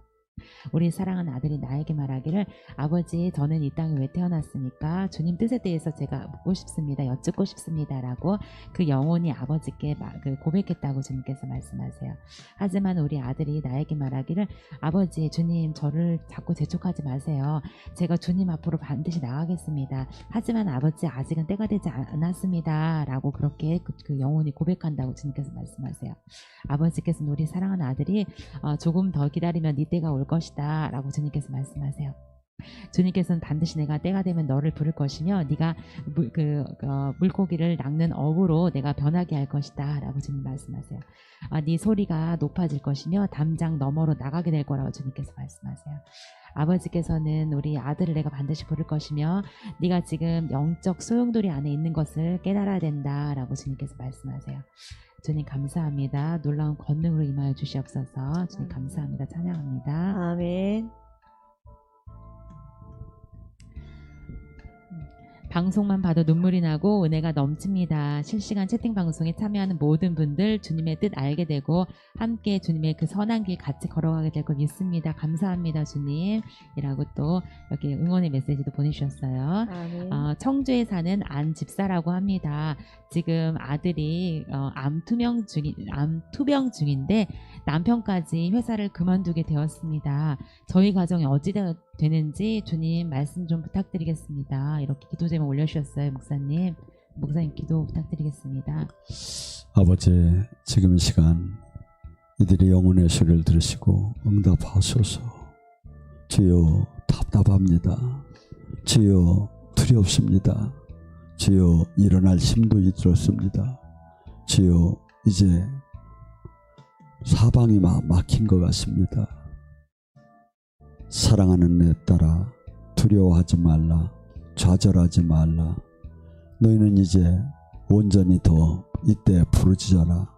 Speaker 2: 우리 사랑하는 아들이 나에게 말하기를 아버지 저는 이 땅에 왜 태어났습니까? 주님 뜻에 대해서 제가 묻고 싶습니다. 여쭙고 싶습니다. 라고 그 영혼이 아버지께 고백했다고 주님께서 말씀하세요. 하지만 우리 아들이 나에게 말하기를 아버지 주님 저를 자꾸 재촉하지 마세요. 제가 주님 앞으로 반드시 나가겠습니다. 하지만 아버지 아직은 때가 되지 않았습니다. 라고 그렇게 그 영혼이 고백한다고 주님께서 말씀하세요. 아버지께서는 우리 사랑하는 아들이 조금 더 기다리면 네 때가 올 것이다 라고 주님께서 말씀하세요. 주님께서는 반드시 내가 때가 되면 너를 부를 것이며 네가 물고기를 낚는 어부로 내가 변하게 할 것이다 라고 주님 말씀하세요. 네 소리가 높아질 것이며 담장 너머로 나가게 될 거라고 주님께서 말씀하세요. 아버지께서는 우리 아들을 내가 반드시 부를 것이며 네가 지금 영적 소용돌이 안에 있는 것을 깨달아야 된다 라고 주님께서 말씀하세요. 주님 감사합니다. 놀라운 권능으로 임하여 주시옵소서. 주님 감사합니다. 찬양합니다.
Speaker 1: 아멘.
Speaker 2: 방송만 봐도 눈물이 나고 은혜가 넘칩니다. 실시간 채팅 방송에 참여하는 모든 분들 주님의 뜻 알게 되고 함께 주님의 그 선한 길 같이 걸어가게 될 걸 믿습니다. 감사합니다 주님 이라고 또 이렇게 응원의 메시지도 보내주셨어요.
Speaker 1: 아멘.
Speaker 2: 청주에 사는 안 집사라고 합니다. 지금 아들이 암 투병 중인데 남편까지 회사를 그만두게 되었습니다. 저희 가정이 어찌 되는지 주님 말씀 좀 부탁드리겠습니다. 이렇게 기도 제목 올려주셨어요. 목사님 기도 부탁드리겠습니다.
Speaker 3: 아버지 지금 이 시간 이들이 영혼의 소리를 들으시고 응답하소서. 주여 답답합니다. 주여 두렵습니다. 주여 일어날 힘도 들었습니다. 주여 이제 사방이 막힌 것 같습니다. 사랑하는 내 딸아 두려워하지 말라. 좌절하지 말라. 너희는 이제 온전히 더 이때 부르짖어라.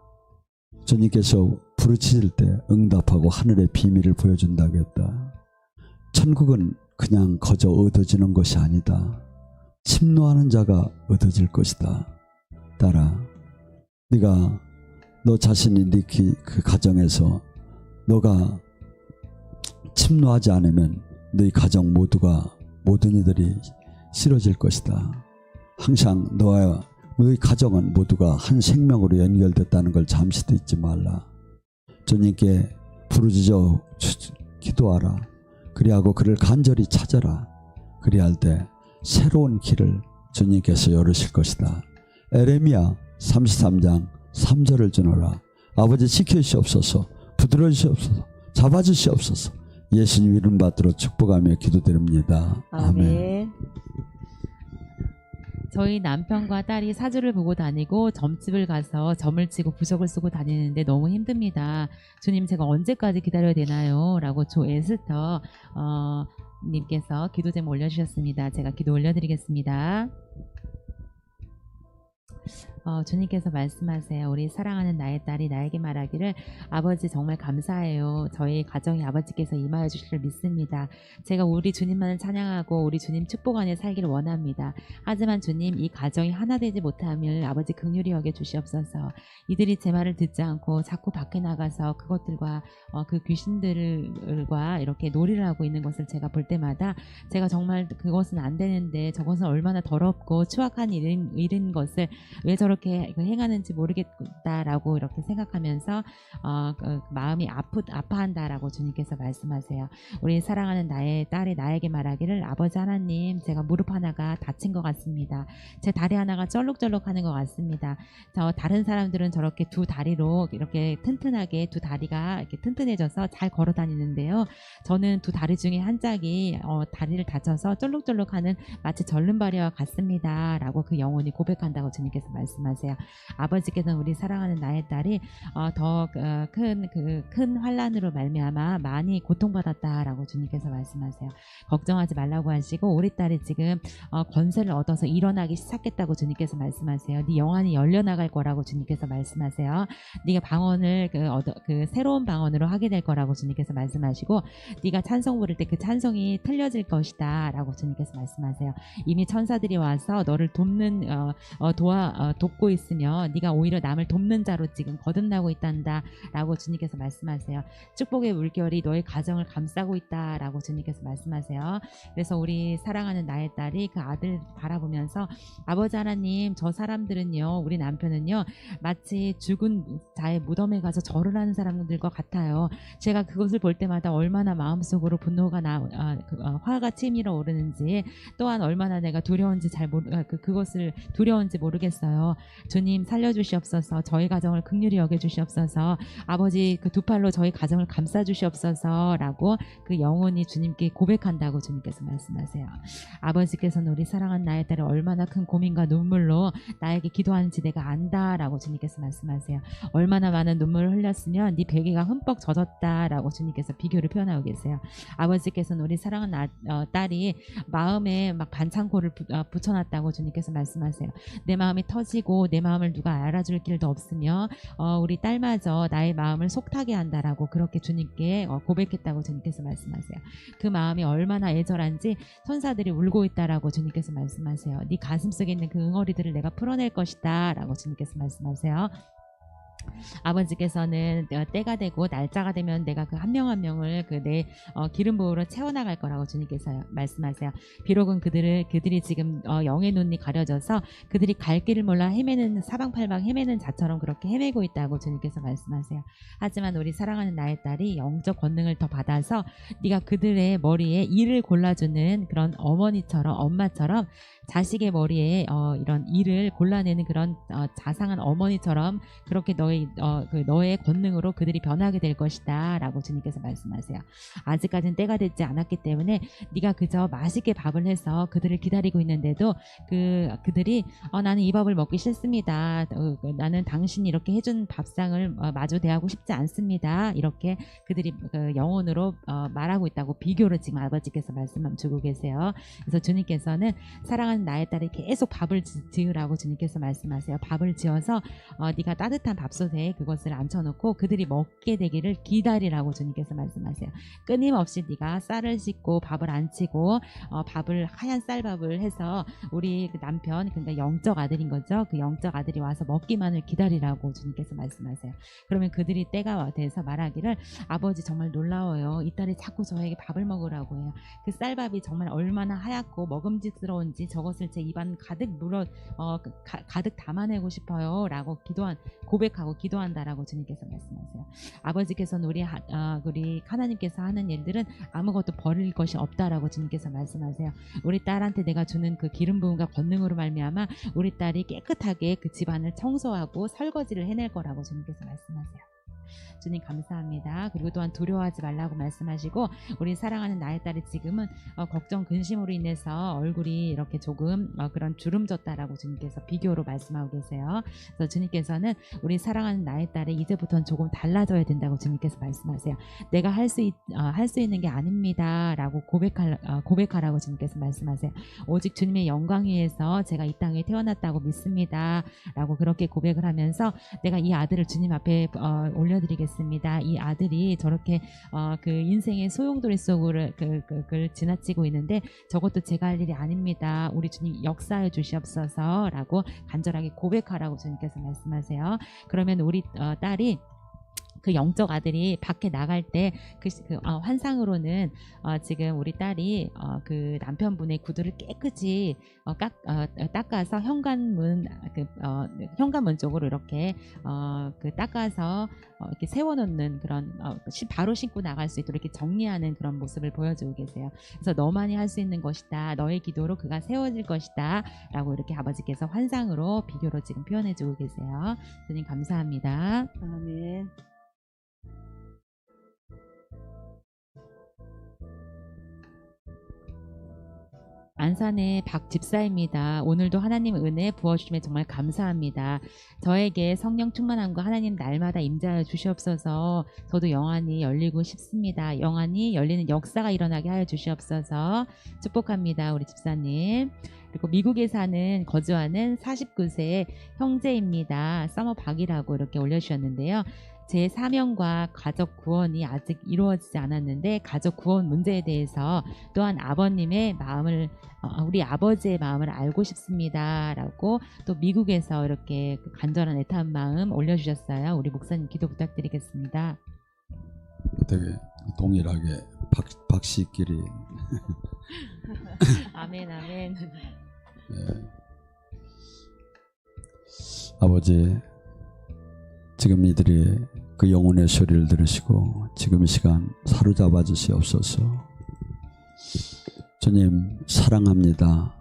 Speaker 3: 주님께서 부르짖을 때 응답하고 하늘의 비밀을 보여준다고 했다. 천국은 그냥 거저 얻어지는 것이 아니다. 침노하는 자가 얻어질 것이다. 따라 네가 너 자신이 그 가정에서 너가 침노하지 않으면 너희 가정 모든 이들이 싫어질 것이다. 항상 너희 가정은 모두가 한 생명으로 연결됐다는 걸 잠시도 잊지 말라. 주님께 부르짖어 기도하라. 그리하고 그를 간절히 찾아라. 그리할 때 새로운 길을 주님께서 열으실 것이다. 에레미야 33장 3절을 주노라. 아버지 지켜주시옵소서. 부드러우시옵소서. 잡아주시옵소서. 예수님 이름 받들어 축복하며 기도드립니다. 아멘.
Speaker 2: 저희 남편과 딸이 사주를 보고 다니고 점집을 가서 점을 치고 부적을 쓰고 다니는데 너무 힘듭니다. 주님 제가 언제까지 기다려야 되나요? 라고 조에스터 님께서 기도 제목 올려주셨습니다. 제가 기도 올려드리겠습니다. 주님께서 말씀하세요. 우리 사랑하는 나의 딸이 나에게 말하기를 아버지 정말 감사해요. 저희 가정에 아버지께서 임하여 주실 줄 믿습니다. 제가 우리 주님만을 찬양하고 우리 주님 축복 안에 살기를 원합니다. 하지만 주님 이 가정이 하나 되지 못함을 아버지 긍휼히 여겨 주시옵소서. 이들이 제 말을 듣지 않고 자꾸 밖에 나가서 그것들과 그 귀신들과 이렇게 놀이를 하고 있는 것을 제가 볼 때마다 제가 정말 그것은 안 되는데 저것은 얼마나 더럽고 추악한 일인 것을 왜 저렇게 행하는지 모르겠다라고 이렇게 생각하면서 마음이 아파한다라고 주님께서 말씀하세요. 우리 사랑하는 나의 딸이 나에게 말하기를 아버지 하나님 제가 무릎 하나가 다친 것 같습니다. 제 다리 하나가 쩔룩쩔룩하는 것 같습니다. 다른 사람들은 저렇게 두 다리로 이렇게 튼튼하게 두 다리가 이렇게 튼튼해져서 잘 걸어 다니는데요. 저는 두 다리 중에 한 짝이 다리를 다쳐서 쩔룩쩔룩하는 마치 절름발이와 같습니다. 라고 그 영혼이 고백한다고 주님께서 말씀하세요. 아버지께서는 우리 사랑하는 나의 딸이 더 큰 환난으로 말미암아 많이 고통받았다라고 주님께서 말씀하세요. 걱정하지 말라고 하시고 우리 딸이 지금 권세를 얻어서 일어나기 시작했다고 주님께서 말씀하세요. 네 영안이 열려나갈 거라고 주님께서 말씀하세요. 네가 방언을 새로운 방언으로 하게 될 거라고 주님께서 말씀하시고 네가 찬송 부를 때 그 찬송이 틀려질 것이다 라고 주님께서 말씀하세요. 이미 천사들이 와서 너를 돕고 있으며 네가 오히려 남을 돕는 자로 지금 거듭나고 있단다 라고 주님께서 말씀하세요. 축복의 물결이 너의 가정을 감싸고 있다 라고 주님께서 말씀하세요. 그래서 우리 사랑하는 나의 딸이 그 아들 바라보면서 아버지 하나님 저 사람들은요 우리 남편은요 마치 죽은 자의 무덤에 가서 절을 하는 사람들과 같아요. 제가 그것을 볼 때마다 얼마나 마음속으로 분노가 화가 치밀어 오르는지 또한 얼마나 내가 두려운지 그것을 두려운지 모르겠어요. 주님 살려주시옵소서. 저희 가정을 긍휼히 여겨주시옵소서. 아버지 그 두 팔로 저희 가정을 감싸주시옵소서 라고 그 영혼이 주님께 고백한다고 주님께서 말씀하세요. 아버지께서는 우리 사랑하는 나의 딸이 얼마나 큰 고민과 눈물로 나에게 기도하는지 내가 안다 라고 주님께서 말씀하세요. 얼마나 많은 눈물을 흘렸으면 네 베개가 흠뻑 젖었다 라고 주님께서 비교를 표현하고 계세요. 아버지께서는 우리 사랑하는 딸이 마음에 막 반창고를 붙여놨다고 주님께서 말씀하세요. 내 마음이 터지고 내 마음을 누가 알아줄 길도 없으며 우리 딸마저 나의 마음을 속타게 한다라고 그렇게 주님께 고백했다고 주님께서 말씀하세요. 그 마음이 얼마나 애절한지 천사들이 울고 있다라고 주님께서 말씀하세요. 네 가슴속에 있는 그 응어리들을 내가 풀어낼 것이다 라고 주님께서 말씀하세요. 아버지께서는 때가 되고 날짜가 되면 내가 그 한 명 한 명을 내 기름 부으로 채워나갈 거라고 주님께서 말씀하세요. 비록은 그들이 지금 영의 눈이 가려져서 그들이 갈 길을 몰라 헤매는 사방팔방 헤매는 자처럼 그렇게 헤매고 있다고 주님께서 말씀하세요. 하지만 우리 사랑하는 나의 딸이 영적 권능을 더 받아서 네가 그들의 머리에 이를 골라주는 그런 엄마처럼 자식의 머리에 이런 이를 골라내는 그런 자상한 어머니처럼 그렇게 너의 권능으로 그들이 변하게 될 것이다 라고 주님께서 말씀하세요. 아직까지는 때가 되지 않았기 때문에 네가 그저 맛있게 밥을 해서 그들을 기다리고 있는데도 그들이 나는 이 밥을 먹기 싫습니다. 나는 당신이 이렇게 해준 밥상을 마주 대하고 싶지 않습니다. 이렇게 그들이 영혼으로 말하고 있다고 비교를 지금 아버지께서 말씀 주고 계세요. 그래서 주님께서는 사랑하는 나의 딸이 계속 밥을 지으라고 주님께서 말씀하세요. 밥을 지어서 네가 따뜻한 밥솥에 앞에 그것을 앉혀놓고 그들이 먹게 되기를 기다리라고 주님께서 말씀하세요. 끊임없이 네가 쌀을 씻고 밥을 안치고 밥을 하얀 쌀밥을 해서 우리 그 남편, 그러니까 영적 아들인 거죠. 그 영적 아들이 와서 먹기만을 기다리라고 주님께서 말씀하세요. 그러면 그들이 때가 돼서 말하기를 아버지 정말 놀라워요. 이 딸이 자꾸 저에게 밥을 먹으라고 해요. 그 쌀밥이 정말 얼마나 하얗고 먹음직스러운지 저것을 제 입안 가득 가득 담아내고 싶어요 라고 고백하고 기도한다라고 주님께서 말씀하세요. 아버지께서는 우리 하나님께서 하는 일들은 아무것도 버릴 것이 없다라고 주님께서 말씀하세요. 우리 딸한테 내가 주는 그 기름 부음과 권능으로 말미암아 우리 딸이 깨끗하게 그 집안을 청소하고 설거지를 해낼 거라고 주님께서 말씀하세요. 주님 감사합니다. 그리고 또한 두려워하지 말라고 말씀하시고 우리 사랑하는 나의 딸이 지금은 걱정 근심으로 인해서 얼굴이 이렇게 조금 그런 주름졌다라고 주님께서 비교로 말씀하고 계세요. 그래서 주님께서는 우리 사랑하는 나의 딸이 이제부터는 조금 달라져야 된다고 주님께서 말씀하세요. 내가 할 수 있는 게 아닙니다라고 고백하라고 주님께서 말씀하세요. 오직 주님의 영광 위에서 제가 이 땅에 태어났다고 믿습니다라고 그렇게 고백을 하면서 내가 이 아들을 주님 앞에 올려드리겠습니다. 이 아들이 저렇게 그 인생의 소용돌이 속을 지나치고 있는데 저것도 제가 할 일이 아닙니다. 우리 주님 역사해 주시옵소서라고 간절하게 고백하라고 주님께서 말씀하세요. 그러면 우리 딸이 그 영적 아들이 밖에 나갈 때 환상으로는 지금 우리 딸이 그 남편분의 구두를 깨끗이 닦아서 현관문 쪽으로 이렇게 닦아서 이렇게 세워놓는 그런 바로 신고 나갈 수 있도록 이렇게 정리하는 그런 모습을 보여주고 계세요. 그래서 너만이 할 수 있는 것이다. 너의 기도로 그가 세워질 것이다. 라고 이렇게 아버지께서 환상으로 비교로 지금 표현해주고 계세요. 주님 감사합니다.
Speaker 1: 아멘.
Speaker 2: 안산의 박 집사입니다. 오늘도 하나님 은혜 부어주심에 정말 감사합니다. 저에게 성령 충만함과 하나님 날마다 임재하여 주시옵소서. 저도 영안이 열리고 싶습니다. 영안이 열리는 역사가 일어나게 하여 주시옵소서. 축복합니다. 우리 집사님. 그리고 미국에 거주하는 49세 형제입니다. 서머 박이라고 이렇게 올려주셨는데요. 제 사명과 가족 구원이 아직 이루어지지 않았는데 가족 구원 문제에 대해서 또한 아버님의 마음을 우리 아버지의 마음을 알고 싶습니다 라고 또 미국에서 이렇게 간절한 애타한 마음 올려주셨어요. 우리 목사님 기도 부탁드리겠습니다.
Speaker 3: 되게 동일하게 박씨끼리
Speaker 2: 아멘 아멘.
Speaker 3: 네. 아버지 지금 이들이 그 영혼의 소리를 들으시고 지금 이 시간 사로잡아 주시옵소서. 주님 사랑합니다.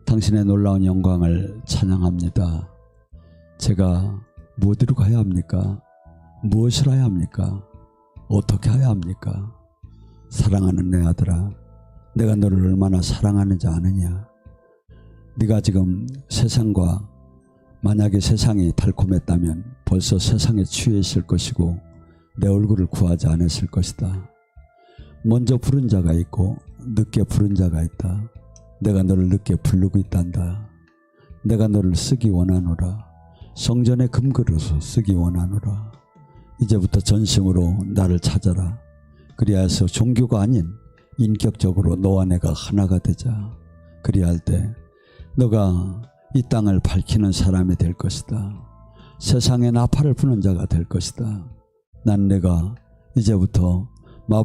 Speaker 3: 당신의 놀라운 영광을 찬양합니다. 제가 어디로 가야 합니까? 무엇을 해야 합니까? 어떻게 해야 합니까? 사랑하는 내 아들아, 내가 너를 얼마나 사랑하는지 아느냐? 네가 지금 세상과 만약에 세상이 달콤했다면 벌써 세상에 취해 있을 것이고 내 얼굴을 구하지 않았을 것이다. 먼저 부른 자가 있고 늦게 부른 자가 있다. 내가 너를 늦게 부르고 있단다. 내가 너를 쓰기 원하노라. 성전의 금그릇으로 쓰기 원하노라. 이제부터 전심으로 나를 찾아라. 그리하여서 종교가 아닌 인격적으로 너와 내가 하나가 되자. 그리할 때 너가 이 땅을 밝히는 사람이 될 것이다. 세상에 나팔을 부는 자가 될 것이다. 난 내가 이제부터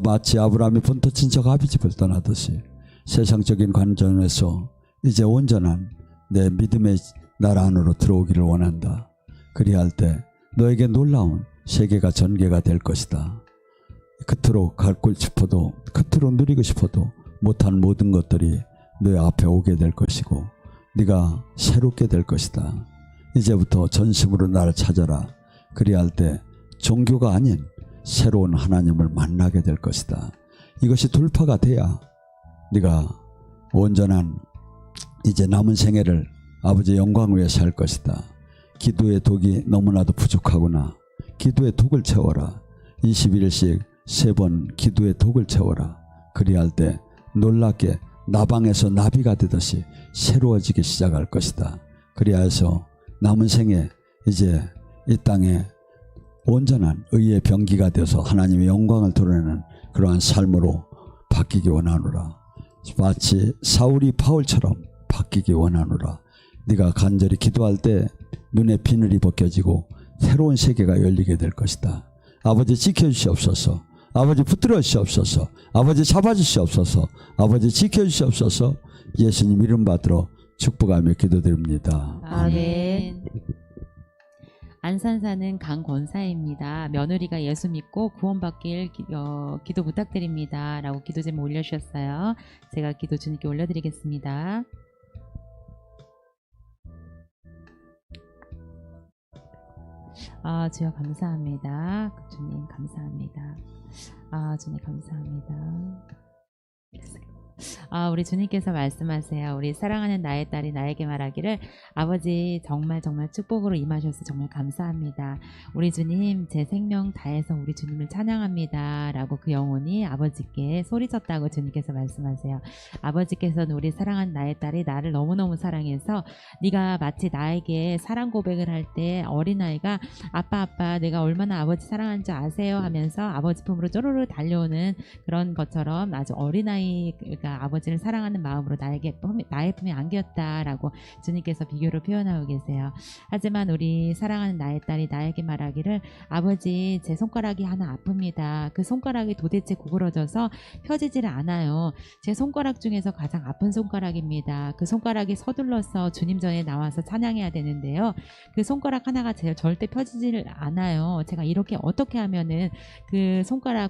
Speaker 3: 마치 아브라함이 본토 친척 아비집을 떠나듯이 세상적인 관점에서 이제 온전한 내 믿음의 나라 안으로 들어오기를 원한다. 그리할 때 너에게 놀라운 세계가 전개가 될 것이다. 그토록 갖고 싶어도 그토록 누리고 싶어도 못한 모든 것들이 너 앞에 오게 될 것이고 네가 새롭게 될 것이다. 이제부터 전심으로 나를 찾아라. 그리할 때 종교가 아닌 새로운 하나님을 만나게 될 것이다. 이것이 돌파가 돼야 네가 온전한 이제 남은 생애를 아버지의 영광 위에 살 것이다. 기도의 독이 너무나도 부족하구나. 기도의 독을 채워라. 21일씩 3번 기도의 독을 채워라. 그리할 때 놀랍게 나방에서 나비가 되듯이 새로워지기 시작할 것이다. 그리하여서 남은 생에 이제 이 땅에 온전한 의의 병기가 되어서 하나님의 영광을 드러내는 그러한 삶으로 바뀌기 원하노라. 마치 사울이 바울처럼 바뀌기 원하노라. 네가 간절히 기도할 때 눈에 비늘이 벗겨지고 새로운 세계가 열리게 될 것이다. 아버지 지켜주시옵소서. 아버지 붙들어 주시옵소서. 아버지 잡아주시옵소서. 아버지 지켜주시옵소서. 예수님 이름 받들어 축복하며 기도드립니다.
Speaker 1: 아멘.
Speaker 2: 안산 사는 강권사입니다. 며느리가 예수 믿고 구원받길 기도 부탁드립니다. 라고 기도 제목 올려주셨어요. 제가 기도 주님께 올려드리겠습니다. 주여 감사합니다. 주님 감사합니다. 주님 감사합니다. 우리 주님께서 말씀하세요. 우리 사랑하는 나의 딸이 나에게 말하기를 아버지 정말 축복으로 임하셔서 정말 감사합니다. 우리 주님 제 생명 다해서 우리 주님을 찬양합니다. 라고 그 영혼이 아버지께 소리쳤다고 주님께서 말씀하세요. 아버지께서는 우리 사랑하는 나의 딸이 나를 너무너무 사랑해서 네가 마치 나에게 사랑 고백을 할 때 어린아이가 아빠 내가 얼마나 아버지 사랑하는 줄 아세요? 하면서 아버지 품으로 쪼르르 달려오는 그런 것처럼 아주 어린아이가 아버지를 사랑하는 마음으로 나의 품에 안겼다라고 주님께서 비교로 표현하고 계세요. 하지만 우리 사랑하는 나의 딸이 나에게 말하기를 아버지 제 손가락이 하나 아픕니다. 그 손가락이 도대체 구부러져서 펴지질 않아요. 제 손가락 중에서 가장 아픈 손가락입니다. 그 손가락이 서둘러서 주님 전에 나와서 찬양해야 되는데요. 그 손가락 하나가 절대 펴지질 않아요. 제가 이렇게 어떻게 하면은 그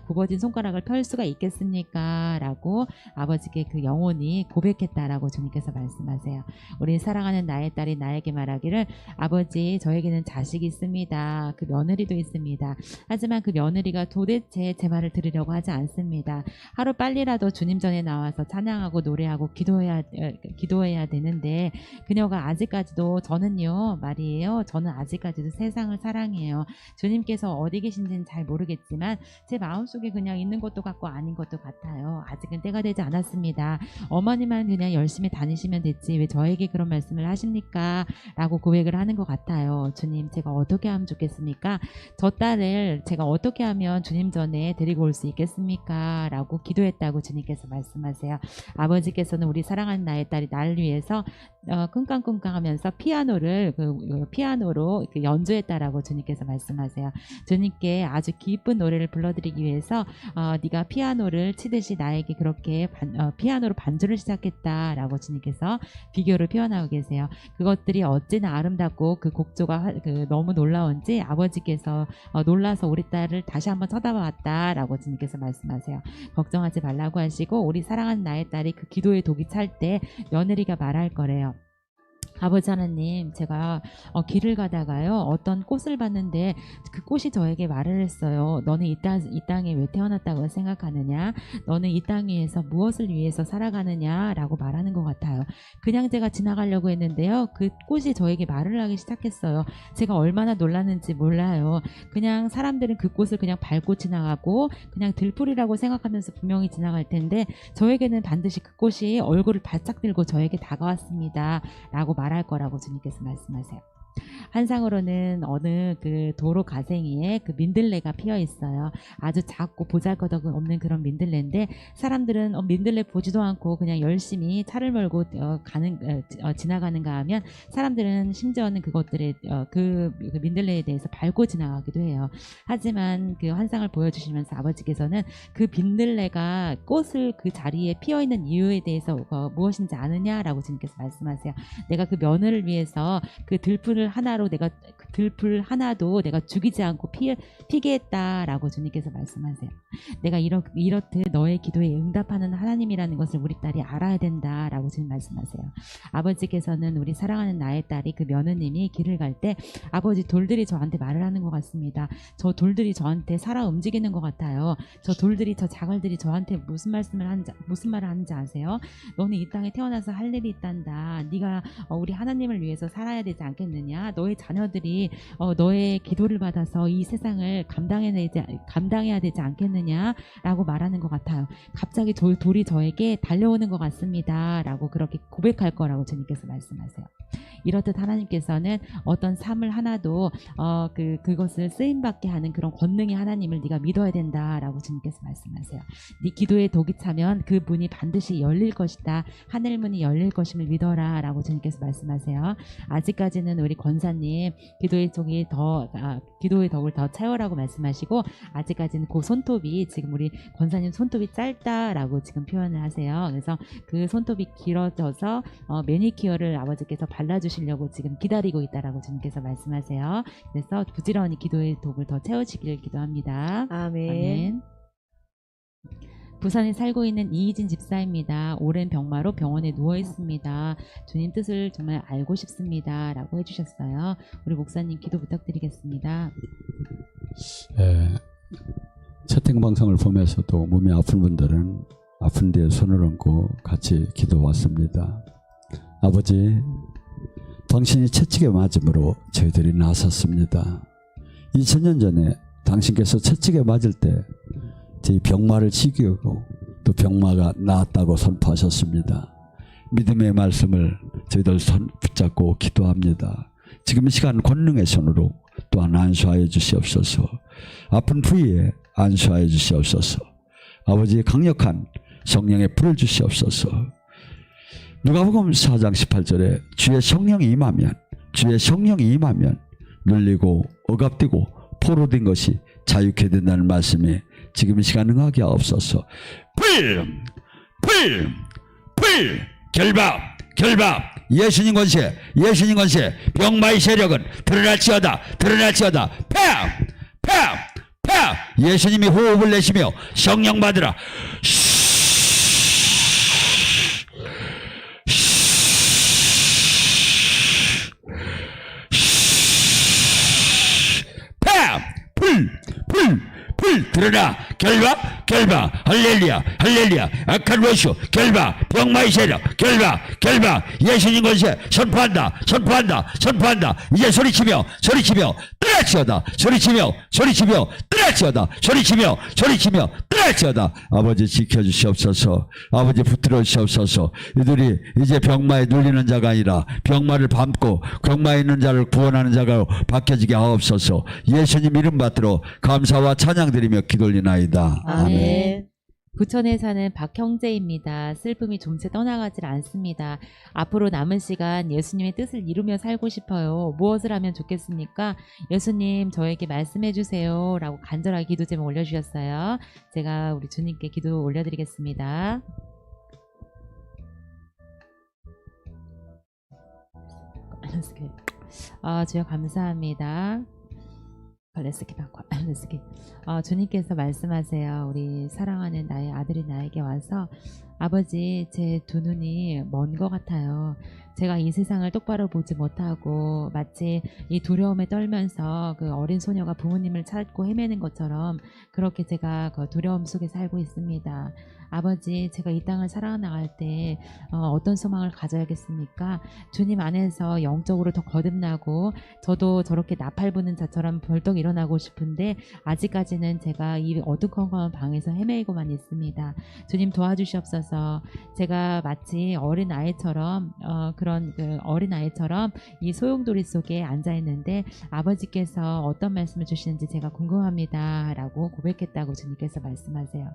Speaker 2: 굽어진 손가락을 펼 수가 있겠습니까? 라고 아버지께 그 영혼이 고백했다라고 주님께서 말씀하세요. 우리 사랑하는 나의 딸이 나에게 말하기를 아버지 저에게는 자식이 있습니다. 그 며느리도 있습니다. 하지만 그 며느리가 도대체 제 말을 들으려고 하지 않습니다. 하루 빨리라도 주님 전에 나와서 찬양하고 노래하고 기도해야 되는데 그녀가 아직까지도 저는요 말이에요. 저는 아직까지도 세상을 사랑해요. 주님께서 어디 계신지는 잘 모르겠지만 제 마음속에 그냥 있는 것도 같고 아닌 것도 같아요. 아직은 때가 되지 않았습니다. 어머니만 그냥 열심히 다니시면 됐지 왜 저에게 그런 말씀을 하십니까? 라고 고백을 하는 것 같아요. 주님 제가 어떻게 하면 좋겠습니까? 저 딸을 제가 어떻게 하면 주님 전에 데리고 올 수 있겠습니까? 라고 기도했다고 주님께서 말씀하세요. 아버지께서는 우리 사랑하는 나의 딸이 나를 위해서 끙깡끙깡하면서 피아노로 연주했다라고 주님께서 말씀하세요. 주님께 아주 기쁜 노래를 불러드리기 위해서 네가 피아노를 치듯이 나에게 그렇게 피아노로 반주를 시작했다라고 주님께서 비교를 표현하고 계세요. 그것들이 어찌나 아름답고 그 곡조가 너무 놀라운지 아버지께서 놀라서 우리 딸을 다시 한번 쳐다봤다라고 주님께서 말씀하세요. 걱정하지 말라고 하시고 우리 사랑하는 나의 딸이 그 기도의 독이 찰 때 며느리가 말할 거래요. 아버지 하나님 제가 길을 가다가요 어떤 꽃을 봤는데 그 꽃이 저에게 말을 했어요. 너는 이 땅에 왜 태어났다고 생각하느냐? 너는 이 땅 위에서 무엇을 위해서 살아가느냐? 라고 말하는 것 같아요. 그냥 제가 지나가려고 했는데요 그 꽃이 저에게 말을 하기 시작했어요. 제가 얼마나 놀랐는지 몰라요. 그냥 사람들은 그 꽃을 그냥 밟고 지나가고 그냥 들풀이라고 생각하면서 분명히 지나갈 텐데 저에게는 반드시 그 꽃이 얼굴을 바짝 들고 저에게 다가왔습니다 라고 말할 거라고 주님께서 말씀하세요. 한상으로는 어느 그 도로 가생이에 그 민들레가 피어 있어요. 아주 작고 보잘것없는 그런 민들레인데 사람들은 민들레 보지도 않고 그냥 열심히 차를 몰고 지나가는가 하면 사람들은 심지어는 그것들의 그 민들레에 대해서 밟고 지나가기도 해요. 하지만 그 환상을 보여주시면서 아버지께서는 그 민들레가 꽃을 그 자리에 피어 있는 이유에 대해서 무엇인지 아느냐라고 주님께서 말씀하세요. 내가 그 며느를 위해서 그 들풀 하나도 내가 죽이지 않고 피게 했다라고 주님께서 말씀하세요. 내가 이렇듯 너의 기도에 응답하는 하나님이라는 것을 우리 딸이 알아야 된다라고 주님 말씀하세요. 아버지께서는 우리 사랑하는 나의 딸이 그 며느님이 길을 갈 때 아버지 돌들이 저한테 말을 하는 것 같습니다. 저 돌들이 저한테 살아 움직이는 것 같아요. 저 자갈들이 저한테 무슨 말을 하는지 아세요? 너는 이 땅에 태어나서 할 일이 있단다. 네가 우리 하나님을 위해서 살아야 되지 않겠느냐? 너의 자녀들이 너의 기도를 받아서 이 세상을 감당해야 되지 않겠느냐? 라고 말하는 것 같아요. 갑자기 돌이 저에게 달려오는 것 같습니다. 라고 그렇게 고백할 거라고 주님께서 말씀하세요. 이렇듯 하나님께서는 어떤 삶을 하나도 그것을 쓰임받게 하는 그런 권능의 하나님을 네가 믿어야 된다라고 주님께서 말씀하세요. 네 기도에 독이 차면 그 문이 반드시 열릴 것이다. 하늘 문이 열릴 것임을 믿어라라고 주님께서 말씀하세요. 아직까지는 우리 권사님 기도의 덕을 더 채워라고 말씀하시고, 아직까지는 그 손톱이, 지금 우리 권사님 손톱이 짧다라고 지금 표현을 하세요. 그래서 그 손톱이 길어져서 매니큐어를 아버지께서 발라주시려고 지금 기다리고 있다라고 주님께서 말씀하세요. 그래서 부지런히 기도의 독을 더 채우시기를 기도합니다.
Speaker 1: 아멘.
Speaker 2: 아멘. 부산에 살고 있는 이희진 집사입니다. 오랜 병마로 병원에 누워 있습니다. 주님 뜻을 정말 알고 싶습니다. 라고 해주셨어요. 우리 목사님 기도 부탁드리겠습니다.
Speaker 3: 채팅 방송을 보면서도 몸이 아픈 분들은 아픈 데에 손을 얹고 같이 기도 왔습니다. 아버지, 당신이 채찍에 맞음으로 저희들이 나섰습니다. 2000년 전에 당신께서 채찍에 맞을 때 저희 병마를 지키고 또 병마가 나았다고 선포하셨습니다. 믿음의 말씀을 저희들 손 붙잡고 기도합니다. 지금 이 시간 권능의 손으로 또한 안수하여 주시옵소서. 아픈 부위에 안수하여 주시옵소서. 아버지의 강력한 성령의 불을 주시옵소서. 누가복음 4장 18절에 주의 성령이 임하면 눌리고 억압되고 포로된 것이 자유케 된다는 말씀에 지금 이 시간 응하게 하옵소서. 결박 예수님 권세 병마의 세력은 드러날지어다 예수님이 호흡을 내시며 성령 받으라. 불 드러나. 결박 할렐루야 악한 원수 결박, 병마의 세력 결박, 예수님 권세 선포한다. 이제 소리치며 뜨라치어다. 소리치며 뜨라치어다. 아버지 지켜주시옵소서. 아버지 붙들어 주시옵소서. 이들이 이제 병마에 눌리는 자가 아니라 병마를 밟고 병마에 있는 자를 구원하는 자가 바뀌어지게 하옵소서. 예수님 이름 받들어 감사와 찬양드리며 기도올리나이다.
Speaker 1: 아멘.
Speaker 2: 부천에 사는 박형재입니다. 슬픔이 좀채 떠나가질 않습니다. 앞으로 남은 시간 예수님의 뜻을 이루며 살고 싶어요. 무엇을 하면 좋겠습니까? 예수님 저에게 말씀해 주세요. 라고 간절하게 기도 제목 올려주셨어요. 제가 우리 주님께 기도 올려드리겠습니다. 주여 감사합니다. 주님께서 말씀하세요. 우리 사랑하는 나의 아들이 나에게 와서 아버지 제 두 눈이 먼 것 같아요. 제가 이 세상을 똑바로 보지 못하고 마치 이 두려움에 떨면서 그 어린 소녀가 부모님을 찾고 헤매는 것처럼 그렇게 제가 그 두려움 속에 살고 있습니다. 아버지 제가 이 땅을 살아나갈 때 어떤 소망을 가져야겠습니까? 주님 안에서 영적으로 더 거듭나고 저도 저렇게 나팔 부는 자처럼 벌떡 일어나고 싶은데 아직까지는 제가 이 어두컴컴한 방에서 헤매고만 있습니다. 주님 도와주시옵소서. 제가 마치 어린아이처럼 어린아이처럼 이 소용돌이 속에 앉아있는데 아버지께서 어떤 말씀을 주시는지 제가 궁금합니다 라고 고백했다고 주님께서 말씀하세요.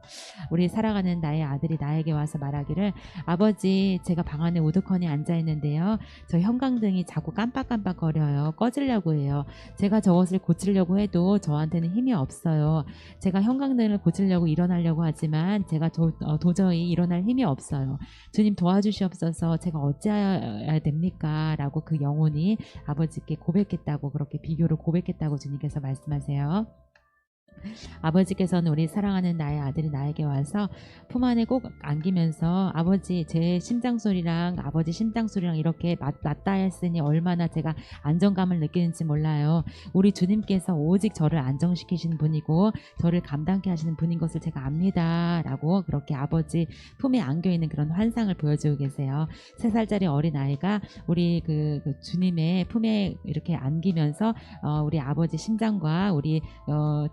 Speaker 2: 우리 살아가는 나의 아들이 나에게 와서 말하기를 아버지 제가 방 안에 우두커니 앉아있는데요. 저 형광등이 자꾸 깜빡깜빡거려요. 꺼지려고 해요. 제가 저것을 고치려고 해도 저한테는 힘이 없어요. 제가 형광등을 고치려고 일어나려고 하지만 제가 도저히 일어날 힘이 없어요. 주님 도와주시옵소서. 제가 어찌해야 됩니까? 라고 그 영혼이 아버지께 고백했다고 그렇게 비교로 고백했다고 주님께서 말씀하세요. 아버지께서는 우리 사랑하는 나의 아들이 나에게 와서 품 안에 꼭 안기면서 아버지 제 심장소리랑 아버지 심장소리랑 이렇게 맞닿아 했으니 얼마나 제가 안정감을 느끼는지 몰라요. 우리 주님께서 오직 저를 안정시키시는 분이고 저를 감당케 하시는 분인 것을 제가 압니다 라고 그렇게 아버지 품에 안겨있는 그런 환상을 보여주고 계세요. 3살짜리 어린아이가 우리 그 주님의 품에 이렇게 안기면서 우리 아버지 심장과 우리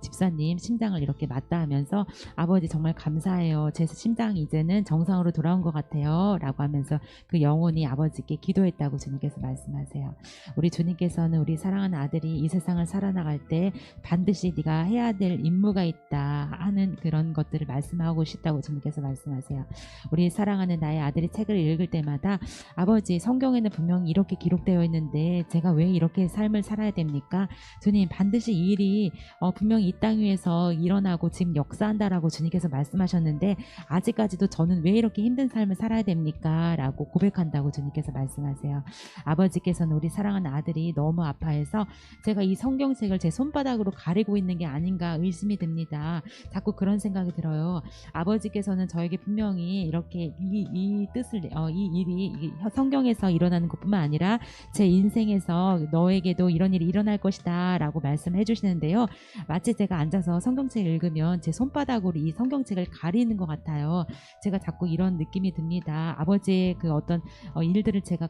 Speaker 2: 집사님 목사님 심장을 이렇게 맞다 하면서 아버지 정말 감사해요. 제 심장이 이제는 정상으로 돌아온 것 같아요. 라고 하면서 그 영혼이 아버지께 기도했다고 주님께서 말씀하세요. 우리 주님께서는 우리 사랑하는 아들이 이 세상을 살아나갈 때 반드시 네가 해야 될 임무가 있다 하는 그런 것들을 말씀하고 싶다고 주님께서 말씀하세요. 우리 사랑하는 나의 아들이 책을 읽을 때마다 아버지 성경에는 분명히 이렇게 기록되어 있는데 제가 왜 이렇게 삶을 살아야 됩니까? 주님 반드시 이 일이 분명히 이 땅 위에서 일어나고 지금 역사한다라고 주님께서 말씀하셨는데 아직까지도 저는 왜 이렇게 힘든 삶을 살아야 됩니까? 라고 고백한다고 주님께서 말씀하세요. 아버지께서는 우리 사랑하는 아들이 너무 아파해서 제가 이 성경책을 제 손바닥으로 가리고 있는 게 아닌가 의심이 듭니다. 자꾸 그런 생각이 들어요. 아버지께서는 저에게 분명히 이렇게 이 뜻을 이 일이 성경에서 일어나는 것뿐만 아니라 제 인생에서 너에게도 이런 일이 일어날 것이다 라고 말씀해 주시는데요. 마치 제가 앉아서 성경책을 읽으면 제 손바닥으로 이 성경책을 가리는 것 같아요. 제가 자꾸 이런 느낌이 듭니다. 아버지의 그 어떤 일들을 제가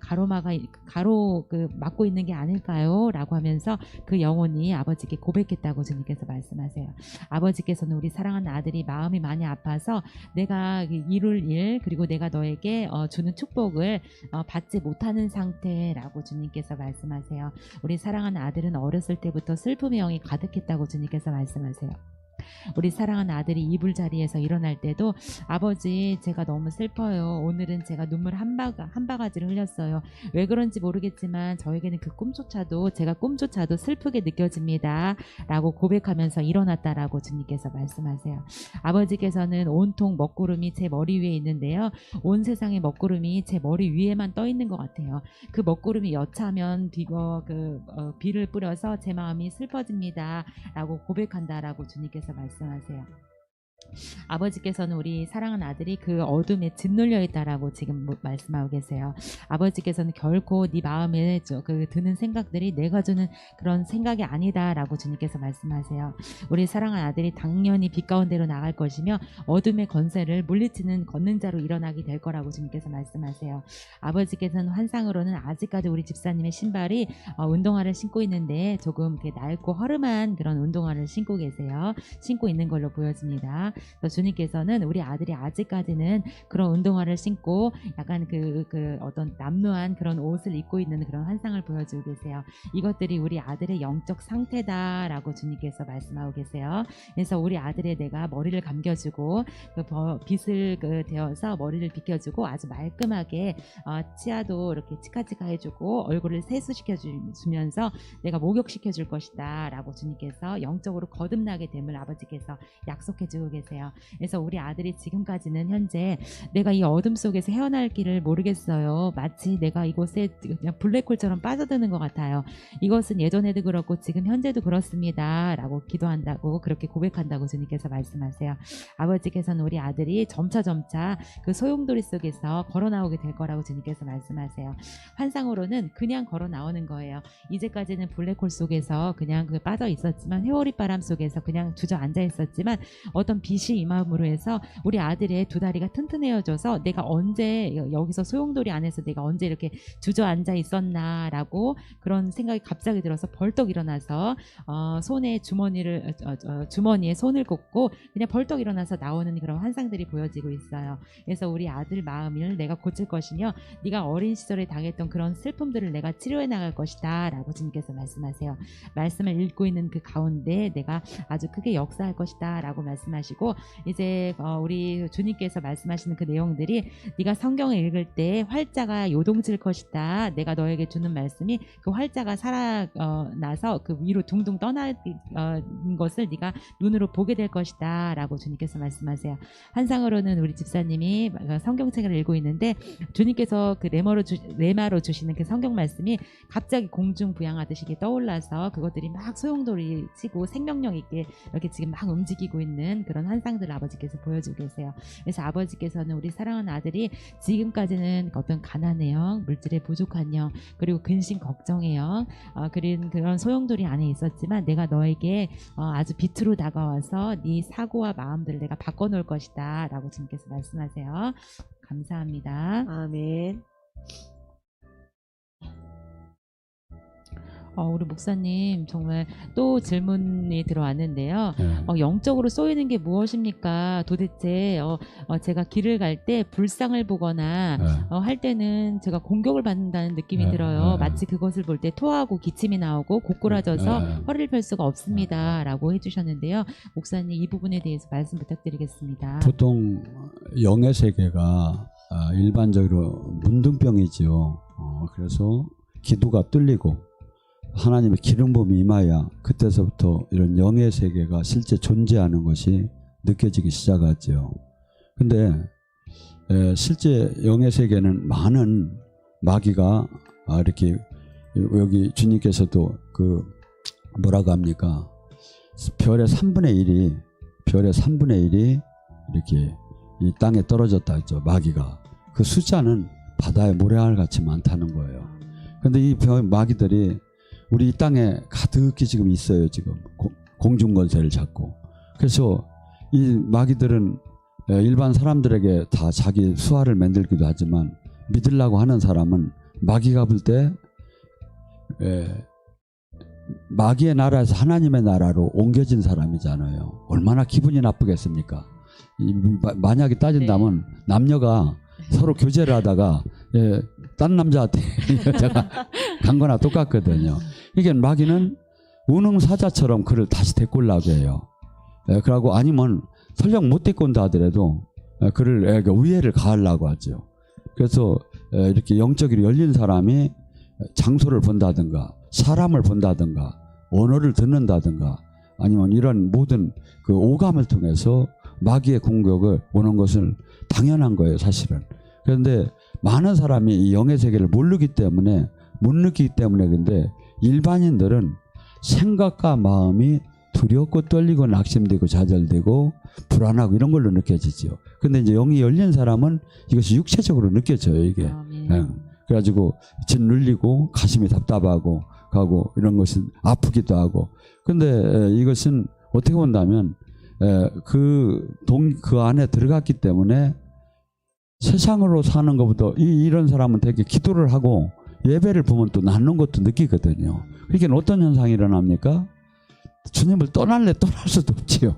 Speaker 2: 막고 있는 게 아닐까요? 라고 하면서 그 영혼이 아버지께 고백했다고 주님께서 말씀하세요. 아버지께서는 우리 사랑하는 아들이 마음이 많이 아파서 내가 이룰 일 그리고 내가 너에게 주는 축복을 받지 못하는 상태라고 주님께서 말씀하세요. 우리 사랑하는 아들은 어렸을 때부터 슬픔의 영이 가득했다고 주님께서 말씀하세요. 우리 사랑하는 아들이 이불 자리에서 일어날 때도 아버지 제가 너무 슬퍼요. 오늘은 제가 눈물 한 바가지를 흘렸어요. 왜 그런지 모르겠지만 저에게는 그 꿈조차도 슬프게 느껴집니다. 라고 고백하면서 일어났다라고 주님께서 말씀하세요. 아버지께서는 온통 먹구름이 제 머리 위에 있는데요. 온 세상의 먹구름이 제 머리 위에만 떠 있는 것 같아요. 그 먹구름이 여차하면 비를 뿌려서 제 마음이 슬퍼집니다. 라고 고백한다라고 주님께서 말씀하세요. 아버지께서는 우리 사랑하는 아들이 그 어둠에 짓눌려 있다라고 지금 말씀하고 계세요. 아버지께서는 결코 네 마음에 드는 생각들이 내가 주는 그런 생각이 아니다라고 주님께서 말씀하세요. 우리 사랑하는 아들이 당연히 빛 가운데로 나갈 것이며 어둠의 권세를 물리치는 걷는 자로 일어나게 될 거라고 주님께서 말씀하세요. 아버지께서는 환상으로는 아직까지 우리 집사님의 신발이 운동화를 신고 있는데 조금 낡고 허름한 그런 운동화를 신고 계세요. 신고 있는 걸로 보여집니다. 주님께서는 우리 아들이 아직까지는 그런 운동화를 신고 약간 어떤 남루한 그런 옷을 입고 있는 그런 환상을 보여주고 계세요. 이것들이 우리 아들의 영적 상태다라고 주님께서 말씀하고 계세요. 그래서 우리 아들의 내가 머리를 감겨주고 빗을 대어서 머리를 빗겨주고 아주 말끔하게 치아도 이렇게 치카치카 해주고 얼굴을 세수시켜주면서 내가 목욕시켜 줄 것이다 라고 주님께서 영적으로 거듭나게 됨을 아버지께서 약속해주고 계세요. 그래서 우리 아들이 지금까지는 현재 내가 이 어둠 속에서 헤어날 길을 모르겠어요. 마치 내가 이곳에 그냥 블랙홀처럼 빠져드는 것 같아요. 이것은 예전에도 그렇고 지금 현재도 그렇습니다 라고 기도한다고 그렇게 고백한다고 주님께서 말씀하세요. 아버지께서는 우리 아들이 점차 그 소용돌이 속에서 걸어 나오게 될 거라고 주님께서 말씀하세요. 환상으로는 그냥 걸어 나오는 거예요. 이제까지는 블랙홀 속에서 그냥 빠져 있었지만 회오리 바람 속에서 그냥 주저앉아 있었지만 어떤 빛이 임함으로 해서 우리 아들의 두 다리가 튼튼해져서 내가 언제 여기서 소용돌이 안에서 내가 언제 이렇게 주저앉아 있었나라고 그런 생각이 갑자기 들어서 벌떡 일어나서 손에 주머니에 손을 꽂고 그냥 벌떡 일어나서 나오는 그런 환상들이 보여지고 있어요. 그래서 우리 아들 마음을 내가 고칠 것이며 네가 어린 시절에 당했던 그런 슬픔들을 내가 치료해 나갈 것이다 라고 주님께서 말씀하세요. 말씀을 읽고 있는 그 가운데 내가 아주 크게 역사할 것이다 라고 말씀하시고 이제 우리 주님께서 말씀하시는 그 내용들이 네가 성경을 읽을 때 활자가 요동칠 것이다. 내가 너에게 주는 말씀이 그 활자가 살아나서 그 위로 둥둥 떠나는 것을 네가 눈으로 보게 될 것이다 라고 주님께서 말씀하세요. 환상으로는 우리 집사님이 성경책을 읽고 있는데 주님께서 그 레마로 주시는 그 성경 말씀이 갑자기 공중부양하듯이 떠올라서 그것들이 막 소용돌이 치고 생명력 있게 이렇게 지금 막 움직이고 있는 그런 환상들을 아버지께서 보여주고 계세요. 그래서 아버지께서는 우리 사랑하는 아들이 지금까지는 어떤 가난의 영, 물질의 부족한 영, 그리고 근심 걱정의 영, 그런 소용돌이 안에 있었지만 내가 너에게 아주 빛으로 다가와서 네 사고와 마음들을 내가 바꿔놓을 것이다 라고 주님께서 말씀하세요. 감사합니다.
Speaker 1: 아멘.
Speaker 2: 우리 목사님 정말 또 질문이 들어왔는데요.
Speaker 3: 예.
Speaker 2: 영적으로 쏘이는 게 무엇입니까? 도대체 제가 길을 갈 때 불상을 보거나
Speaker 3: 예.
Speaker 2: 할 때는 제가 공격을 받는다는 느낌이
Speaker 3: 네,
Speaker 2: 들어요.
Speaker 3: 네.
Speaker 2: 마치 그것을 볼 때 토하고 기침이 나오고 고꾸라져서
Speaker 3: 네.
Speaker 2: 허리를 펼 수가 없습니다. 라고 해주셨는데요. 목사님 이 부분에 대해서 말씀 부탁드리겠습니다.
Speaker 3: 보통 영의 세계가 일반적으로 문둥병이지요. 그래서 기도가 뚫리고 하나님의 기름 부음이 임하여 그때서부터 이런 영의 세계가 실제 존재하는 것이 느껴지기 시작하죠. 근데 실제 영의 세계는 많은 마귀가 이렇게 여기 주님께서도 그 뭐라고 합니까? 별의 3분의 1이 이렇게 이 땅에 떨어졌다 했죠. 마귀가. 그 숫자는 바다의 모래알 같이 많다는 거예요. 근데 이 마귀들이 우리 이 땅에 가득히 지금 있어요. 지금 공중권세를 잡고. 그래서 이 마귀들은 일반 사람들에게 다 자기 수하를 만들기도 하지만 믿으려고 하는 사람은 마귀가 볼 때 마귀의 나라에서 하나님의 나라로 옮겨진 사람이잖아요. 얼마나 기분이 나쁘겠습니까? 만약에 따진다면 남녀가 서로 교제를 하다가 딴 남자한테 여자가 간 거나 똑같거든요. 이게 마귀는 우능사자처럼 그를 다시 데리고 오려고 해요. 그러고 아니면 설령 못 데리고 온다 하더라도 그를 위해를 가하려고 하죠. 그래서 이렇게 영적으로 열린 사람이 장소를 본다든가 사람을 본다든가 언어를 듣는다든가 아니면 이런 모든 그 오감을 통해서 마귀의 공격을 오는 것은 당연한 거예요, 사실은. 그런데 많은 사람이 이 영의 세계를 모르기 때문에 못 느끼기 때문에 근데 일반인들은 생각과 마음이 두렵고 떨리고 낙심되고 좌절되고 불안하고 이런 걸로 느껴지죠. 근데 이제 영이 열린 사람은 이것이 육체적으로 느껴져요, 이게. 그래가지고 짓눌리고 가슴이 답답하고 가고 이런 것이 아프기도 하고. 근데 이것은 어떻게 본다면 그 안에 들어갔기 때문에 세상으로 사는 것보다 이런 사람은 되게 기도를 하고 예배를 보면 또 낫는 것도 느끼거든요. 그러니까 어떤 현상이 일어납니까? 주님을 떠날 수도 없지요.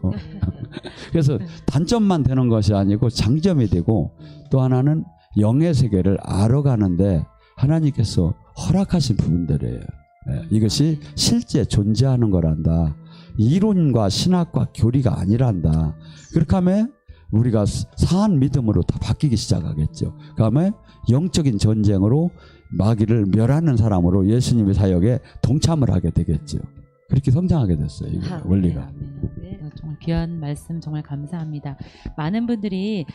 Speaker 3: 그래서 단점만 되는 것이 아니고 장점이 되고 또 하나는 영의 세계를 알아가는데 하나님께서 허락하신 부분들이에요. 이것이 실제 존재하는 거란다. 이론과 신학과 교리가 아니란다. 그렇게 하면 우리가 사한 믿음으로 다 바뀌기 시작하겠죠. 그 다음에 영적인 전쟁으로 마귀를 멸하는 사람으로 예수님의 사역에 동참을 하게 되겠죠. 그렇게 성장하게 됐어요. 이 원리가.
Speaker 2: 네, 정말 귀한 말씀 정말 감사합니다. 많은 분들이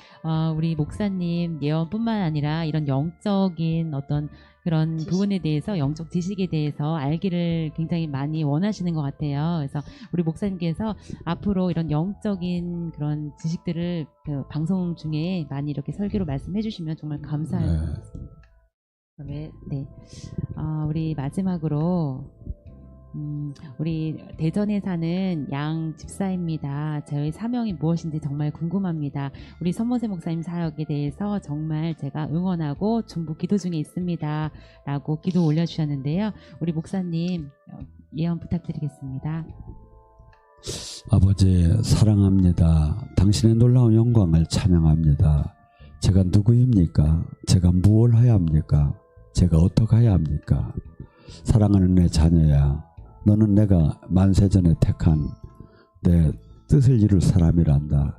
Speaker 2: 우리 목사님 예언뿐만 아니라 이런 영적인 어떤 그런 부분에 대해서 영적 지식에 대해서 알기를 굉장히 많이 원하시는 것 같아요. 그래서 우리 목사님께서 앞으로 이런 영적인 그런 지식들을 그 방송 중에 많이 이렇게 설교로 말씀해 주시면 정말 감사할 것 같습니다. 네. 우리 마지막으로 우리 대전에 사는 양 집사입니다. 저희 사명이 무엇인지 정말 궁금합니다. 우리 선모세 목사님 사역에 대해서 정말 제가 응원하고 중보 기도 중에 있습니다. 라고 기도 올려주셨는데요. 우리 목사님 예언 부탁드리겠습니다.
Speaker 3: 아버지 사랑합니다. 당신의 놀라운 영광을 찬양합니다. 제가 누구입니까? 제가 무엇을 해야 합니까? 제가 어떻게 해야 합니까? 사랑하는 내 자녀야, 너는 내가 만세전에 택한 내 뜻을 이룰 사람이란다.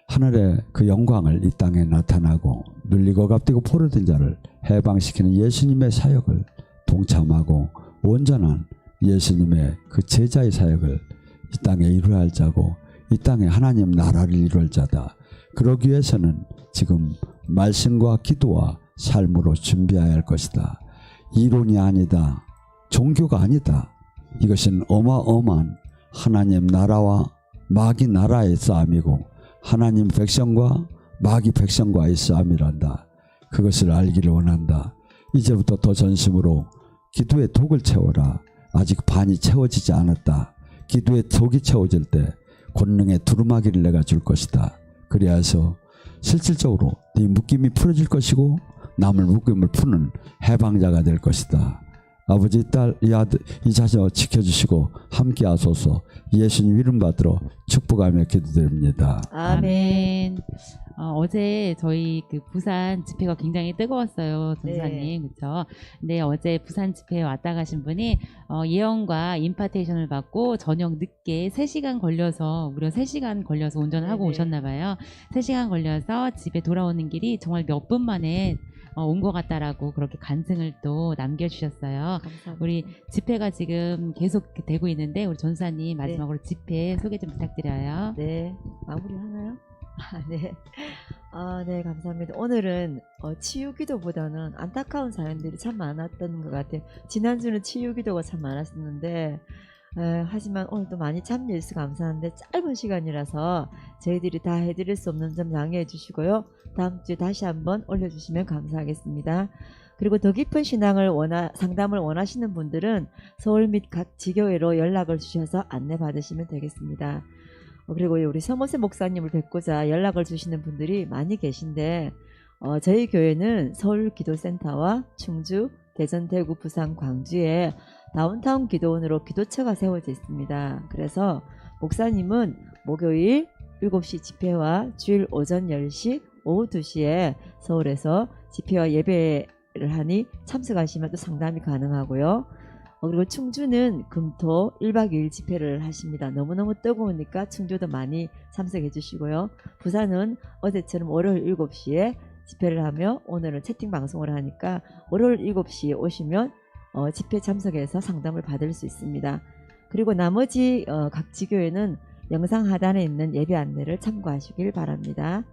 Speaker 3: 하늘의 그 영광을 이 땅에 나타나고 눌리고 갑디고 포로된 자를 해방시키는 예수님의 사역을 동참하고 온전한 예수님의 그 제자의 사역을 이 땅에 이루어야 할 자고 이 땅에 하나님 나라를 이루어야 할 자다. 그러기 위해서는 지금 말씀과 기도와 삶으로 준비해야 할 것이다. 이론이 아니다. 종교가 아니다. 이것은 어마어마한 하나님 나라와 마귀 나라의 싸움이고 하나님 백성과 마귀 백성과의 싸움이란다. 그것을 알기를 원한다. 이제부터 더 전심으로 기도의 독을 채워라. 아직 반이 채워지지 않았다. 기도의 독이 채워질 때 권능의 두루마기를 내가 줄 것이다. 그리하여서 실질적으로 네 묶임이 풀어질 것이고 남을 묶임을 푸는 해방자가 될 것이다. 아버지, 딸, 이 자녀 지켜주시고 함께 하소서. 예수님 이름 받들어 축복하며 기도드립니다.
Speaker 1: 아멘.
Speaker 2: 어제 저희 그 부산 집회가 굉장히 뜨거웠어요, 전사님. 그렇죠? 근데 어제 부산 집회에 왔다 가신 분이 예언과 임파테이션을 받고 저녁 늦게 3시간 걸려서 무려 3시간 걸려서 운전을 하고
Speaker 1: 네네.
Speaker 2: 오셨나 봐요. 3시간 걸려서 집에 돌아오는 길이 정말 몇 분 만에 온 것 같다라고 그렇게 간증을 또 남겨주셨어요.
Speaker 1: 감사합니다.
Speaker 2: 우리 집회가 지금 계속 되고 있는데 우리 전사님 마지막으로 집회 소개 좀 부탁드려요.
Speaker 1: 네, 마무리 하나요? 네. 네, 감사합니다. 오늘은 치유기도보다는 안타까운 사연들이 참 많았던 것 같아요. 지난주는 치유기도가 참 많았었는데, 하지만 오늘도 많이 참여해 주셔서 감사한데 짧은 시간이라서 저희들이 다 해드릴 수 없는 점 양해해 주시고요. 다음 주에 다시 한번 올려주시면 감사하겠습니다. 그리고 더 깊은 신앙을 상담을 원하시는 분들은 서울 및 각 지교회로 연락을 주셔서 안내 받으시면 되겠습니다. 그리고 우리 서모세 목사님을 뵙고자 연락을 주시는 분들이 많이 계신데 저희 교회는 서울기도센터와 충주, 대전, 대구, 부산, 광주에 다운타운 기도원으로 기도처가 세워져 있습니다. 그래서 목사님은 목요일 7시 집회와 주일 오전 10시, 오후 2시에 서울에서 집회와 예배를 하니 참석하시면 또 상담이 가능하고요. 그리고 충주는 금토 1박 2일 집회를 하십니다. 너무너무 뜨거우니까 충주도 많이 참석해 주시고요. 부산은 어제처럼 월요일 7시에 집회를 하며 오늘은 채팅 방송을 하니까 월요일 7시에 오시면 집회 참석해서 상담을 받을 수 있습니다. 그리고 나머지 각 지교회는 영상 하단에 있는 예배 안내를 참고하시길 바랍니다.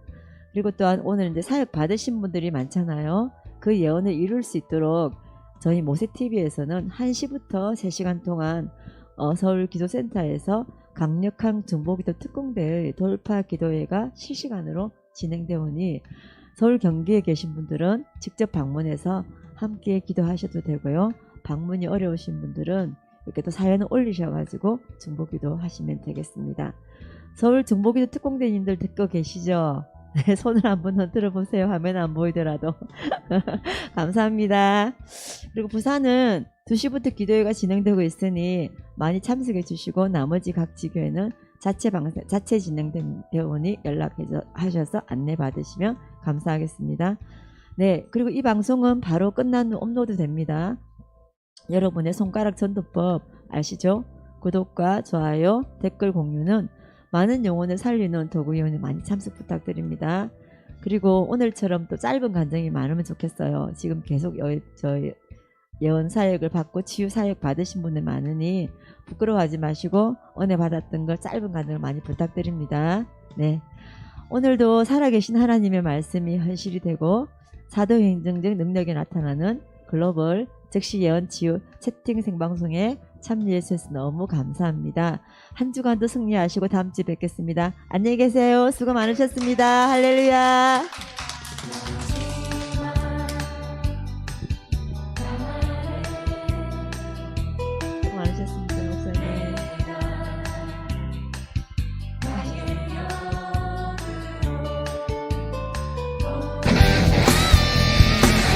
Speaker 1: 그리고 또한 오늘 이제 사역 받으신 분들이 많잖아요. 그 예언을 이룰 수 있도록 저희 모세TV에서는 1시부터 3시간 동안 서울기도센터에서 강력한 중보기도 특공대의 돌파 기도회가 실시간으로 진행되어 오니 서울 경기에 계신 분들은 직접 방문해서 함께 기도하셔도 되고요. 방문이 어려우신 분들은 이렇게 또 사연을 올리셔가지고 중보기도 하시면 되겠습니다. 서울 중보기도 특공대님들 듣고 계시죠? 네, 손을 한번 흔들어 보세요. 화면 안 보이더라도. 감사합니다. 그리고 부산은 2시부터 기도회가 진행되고 있으니 많이 참석해 주시고 나머지 각 지교회는 자체 진행되어 오니 연락하셔서 안내 받으시면 감사하겠습니다. 네, 그리고 이 방송은 바로 끝난 후 업로드 됩니다. 여러분의 손가락 전도법 아시죠? 구독과 좋아요, 댓글 공유는 많은 영혼을 살리는 도구위원회 많이 참석 부탁드립니다. 그리고 오늘처럼 또 짧은 간증이 많으면 좋겠어요. 지금 계속 저희 예언 사역을 받고 치유 사역 받으신 분들 많으니 부끄러워하지 마시고 은혜 받았던 걸 짧은 간증을 많이 부탁드립니다. 네, 오늘도 살아계신 하나님의 말씀이 현실이 되고 사도행정적 능력이 나타나는 글로벌 즉시 예언 치유 채팅 생방송에 참여해 주셔서 너무 감사합니다. 한 주간도 승리하시고 다음 주에 뵙겠습니다. 안녕히 계세요. 수고 많으셨습니다. 할렐루야.